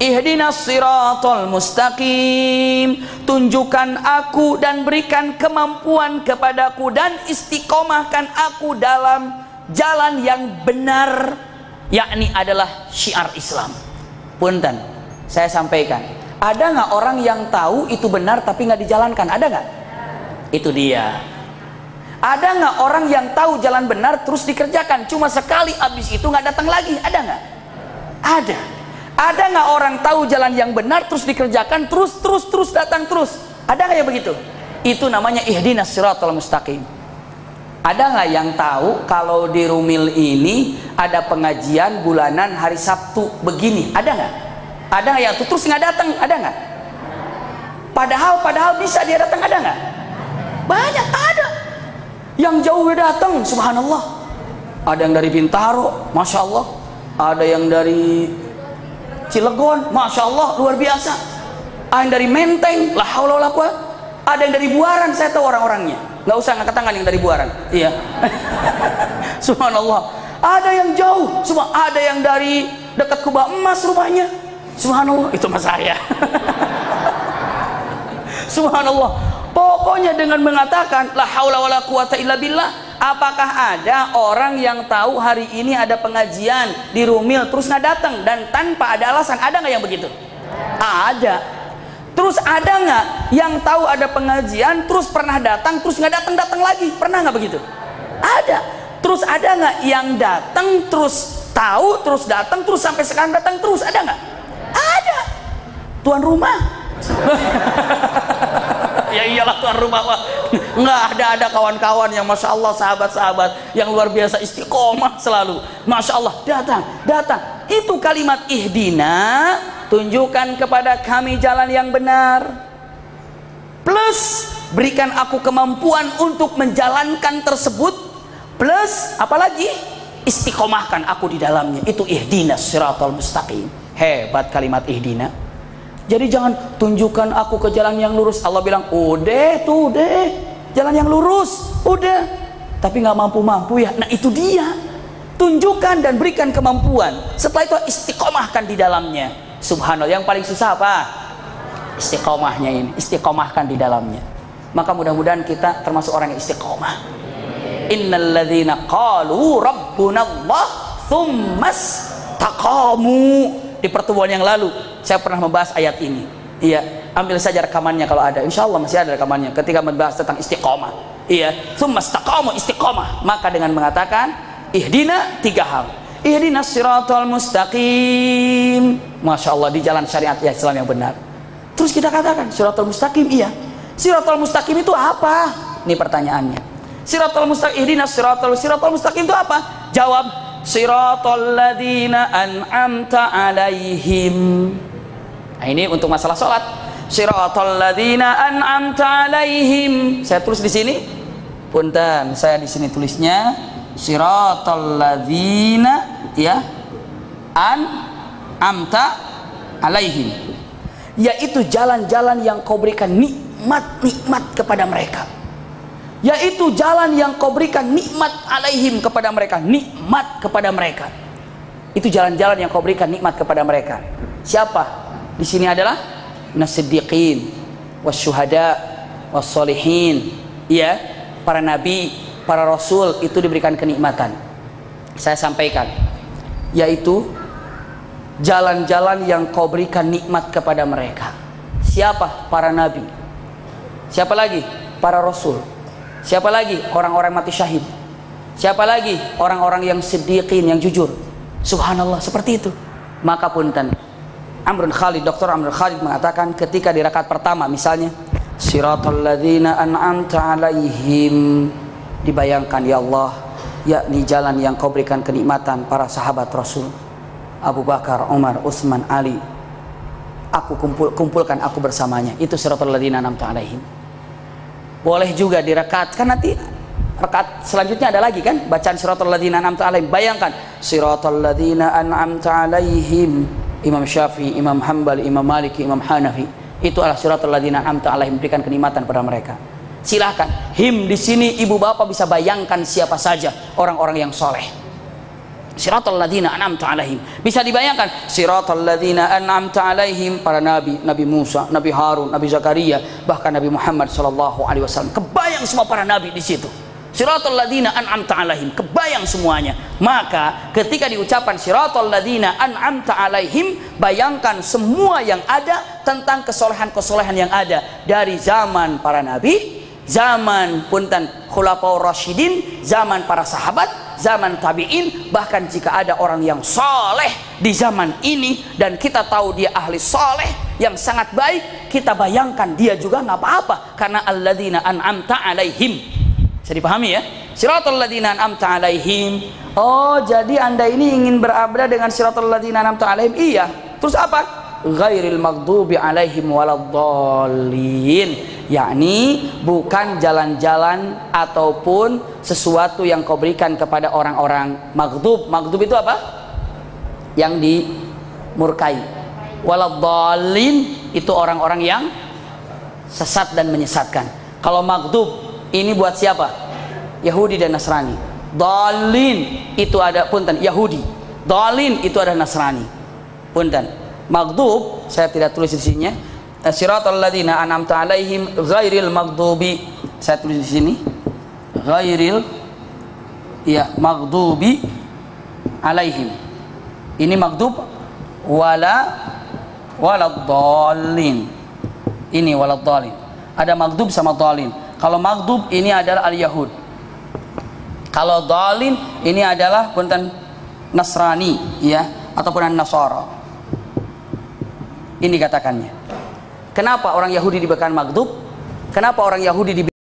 Ihdinas siratal mustaqim, tunjukkan aku dan berikan kemampuan kepadaku dan istiqomahkan aku dalam jalan yang benar, yakni adalah syiar Islam. Punten, saya sampaikan, ada nggak orang yang tahu itu benar tapi nggak dijalankan? Ada nggak? Itu dia. Ada nggak orang yang tahu jalan benar terus dikerjakan, cuma sekali habis itu nggak datang lagi? Ada nggak? Ada. Ada nggak orang tahu jalan yang benar terus dikerjakan terus datang terus? Ada nggak yang begitu? Itu namanya ihdinas siratal mustaqim. Ada nggak yang tahu kalau di Rumil ini ada pengajian bulanan hari Sabtu begini? Ada nggak? Ada nggak yang terus nggak datang? Ada nggak? Padahal bisa dia datang, ada nggak? Banyak ada. Yang jauh datang, subhanallah. Ada yang dari Bintaro, masya Allah. Ada yang dari Cilegon, masya Allah, luar biasa. Ada yang dari Menteng, la haula wala quwwata. Ada yang dari Buaran, saya tahu orang-orangnya. Nggak usah ngangkat tangan yang dari Buaran. Iya. Subhanallah. Ada yang jauh, ada yang dari dekat Kubah Emas rumahnya. Subhanallah, itu mas saya. Subhanallah. Pokoknya dengan mengatakan la haula wala quwata illa billah. Apakah ada orang yang tahu hari ini ada pengajian di Rumil terus nggak datang dan tanpa ada alasan? Ada nggak yang begitu? Ada. Terus ada nggak yang tahu ada pengajian terus pernah datang terus nggak datang lagi? Pernah nggak begitu? Ada. Terus ada nggak yang datang terus tahu terus datang terus sampai sekarang datang terus? Ada nggak? Ada. Tuan rumah. Ya iyalah tuan rumah. Nggak ada kawan-kawan yang masya Allah, sahabat-sahabat yang luar biasa istiqomah selalu, masya Allah, datang. Itu kalimat ihdina, tunjukkan kepada kami jalan yang benar, plus berikan aku kemampuan untuk menjalankan tersebut, plus apalagi istiqomahkan aku di dalamnya. Itu ihdinas siratal mustaqim. Hebat kalimat ihdina. Jadi jangan tunjukkan aku ke jalan yang lurus. Allah bilang udah tuh, udah jalan yang lurus, udah, tapi nggak mampu-mampu ya. Nah itu dia, tunjukkan dan berikan kemampuan. Setelah itu istiqomahkan di dalamnya. Subhanallah, yang paling susah apa? Istiqomahnya ini, istiqomahkan di dalamnya. Maka mudah-mudahan kita termasuk orang yang istiqomah. Innalladzina qalu rabbunallah tsummas taqamu. Di pertemuan yang lalu saya pernah membahas ayat ini. Iya, ambil saja rekamannya kalau ada. Insya Allah masih ada rekamannya ketika membahas tentang istiqomah. Iya, tsummas taqamu, istiqomah. Maka dengan mengatakan ihdina, 3 hal. Ihdinas siratal mustaqim. Masya Allah, di jalan syariat Islam yang benar. Terus kita katakan siratal mustaqim, iya. Siratal mustaqim itu apa? Ini pertanyaannya. Siratal mustaqim, ihdinas siratal mustaqim itu apa? Jawab, siratal ladzina an'amta alaihim. Nah, ini untuk masalah sholat. Siratal ladzina an'amta alaihim. Saya tulis di sini. Punten, saya di sini tulisnya siratal ladzina ya an'amta alaihim. Yaitu jalan-jalan yang kau berikan nikmat kepada mereka. Yaitu jalan yang kau berikan nikmat alaihim kepada mereka, nikmat kepada mereka. Itu jalan-jalan yang kau berikan nikmat kepada mereka. Siapa? Di sini adalah nasiddiqin, wasyuhada, wassolihin. Ya, para nabi, para rasul itu diberikan kenikmatan. Saya sampaikan, yaitu jalan-jalan yang kau berikan nikmat kepada mereka. Siapa? Para nabi. Siapa lagi? Para rasul. Siapa lagi? Orang-orang mati syahid. Siapa lagi? Orang-orang yang siddiqin, yang jujur. Subhanallah, seperti itu. Maka punten, Dr. Amrun Khalid mengatakan ketika di rakaat pertama misalnya siratal ladzina an'amta alaihim, dibayangkan ya Allah, yakni jalan yang kau berikan kenikmatan para sahabat Rasul Abu Bakar, Umar, Utsman, Ali. Aku kumpulkan aku bersamanya. Itu siratal ladzina an'amta alaihim. Boleh juga di rakaat, kan nanti rakaat selanjutnya ada lagi kan bacaan siratal ladzina an'amta alaihim. Bayangkan siratal ladzina an'amta alaihim. Imam Syafi'i, Imam Hambali, Imam Maliki, Imam Hanafi, itu adalah siratal ladzina an'amta alaihim, berikan kenikmatan pada mereka. Silahkan him di sini ibu bapak bisa bayangkan siapa saja orang-orang yang soleh. Siratal ladzina an'amta alaihim, bisa dibayangkan siratal ladzina an'amta alaihim, para nabi, Nabi Musa, Nabi Harun, Nabi Zakaria, bahkan Nabi Muhammad sallallahu alaihi wasallam. Kebayang semua para nabi di situ. Siratal ladzina an'amta alaihim, kebayang semuanya. Maka ketika diucapkan siratal ladzina an'amta alaihim, bayangkan semua yang ada tentang kesolehan-kesolehan yang ada dari zaman para nabi, zaman punten khulafaur rasyidin, zaman para sahabat, zaman tabi'in, bahkan jika ada orang yang soleh di zaman ini dan kita tahu dia ahli soleh yang sangat baik, kita bayangkan dia juga nggak apa-apa karena alladzina an'amta alaihim. Bisa dipahami ya? Siratal ladzina an'amta alaihim. Oh, jadi Anda ini ingin berabda dengan siratal ladzina an'amta alaihim? Iya. Terus apa? Ghairil maghdubi alaihim waladdallin. Yakni bukan jalan-jalan ataupun sesuatu yang kau berikan kepada orang-orang maghdub. Maghdub itu apa? Yang dimurkai. Waladdallin itu orang-orang yang sesat dan menyesatkan. Kalau maghdub ini buat siapa? Yahudi dan Nasrani. Dhalin itu ada punten Yahudi. Dhalin itu ada Nasrani. Punten. Maghdub saya tidak tulis di sininya. Siratal ladzina an'amta alaihim ghairil maghdubi. Saya tulis di sini. Ghairil maghdubi alaihim. Ini maghdub waladdallin. Ini waladdallin. Ada maghdub sama dhalin. Kalau maghdub ini adalah al-Yahud. Kalau dhalin ini adalah punten Nasrani ya ataupun Nasara. Ini katakannya. Kenapa orang Yahudi diberikan maghdub? Kenapa orang Yahudi diberikan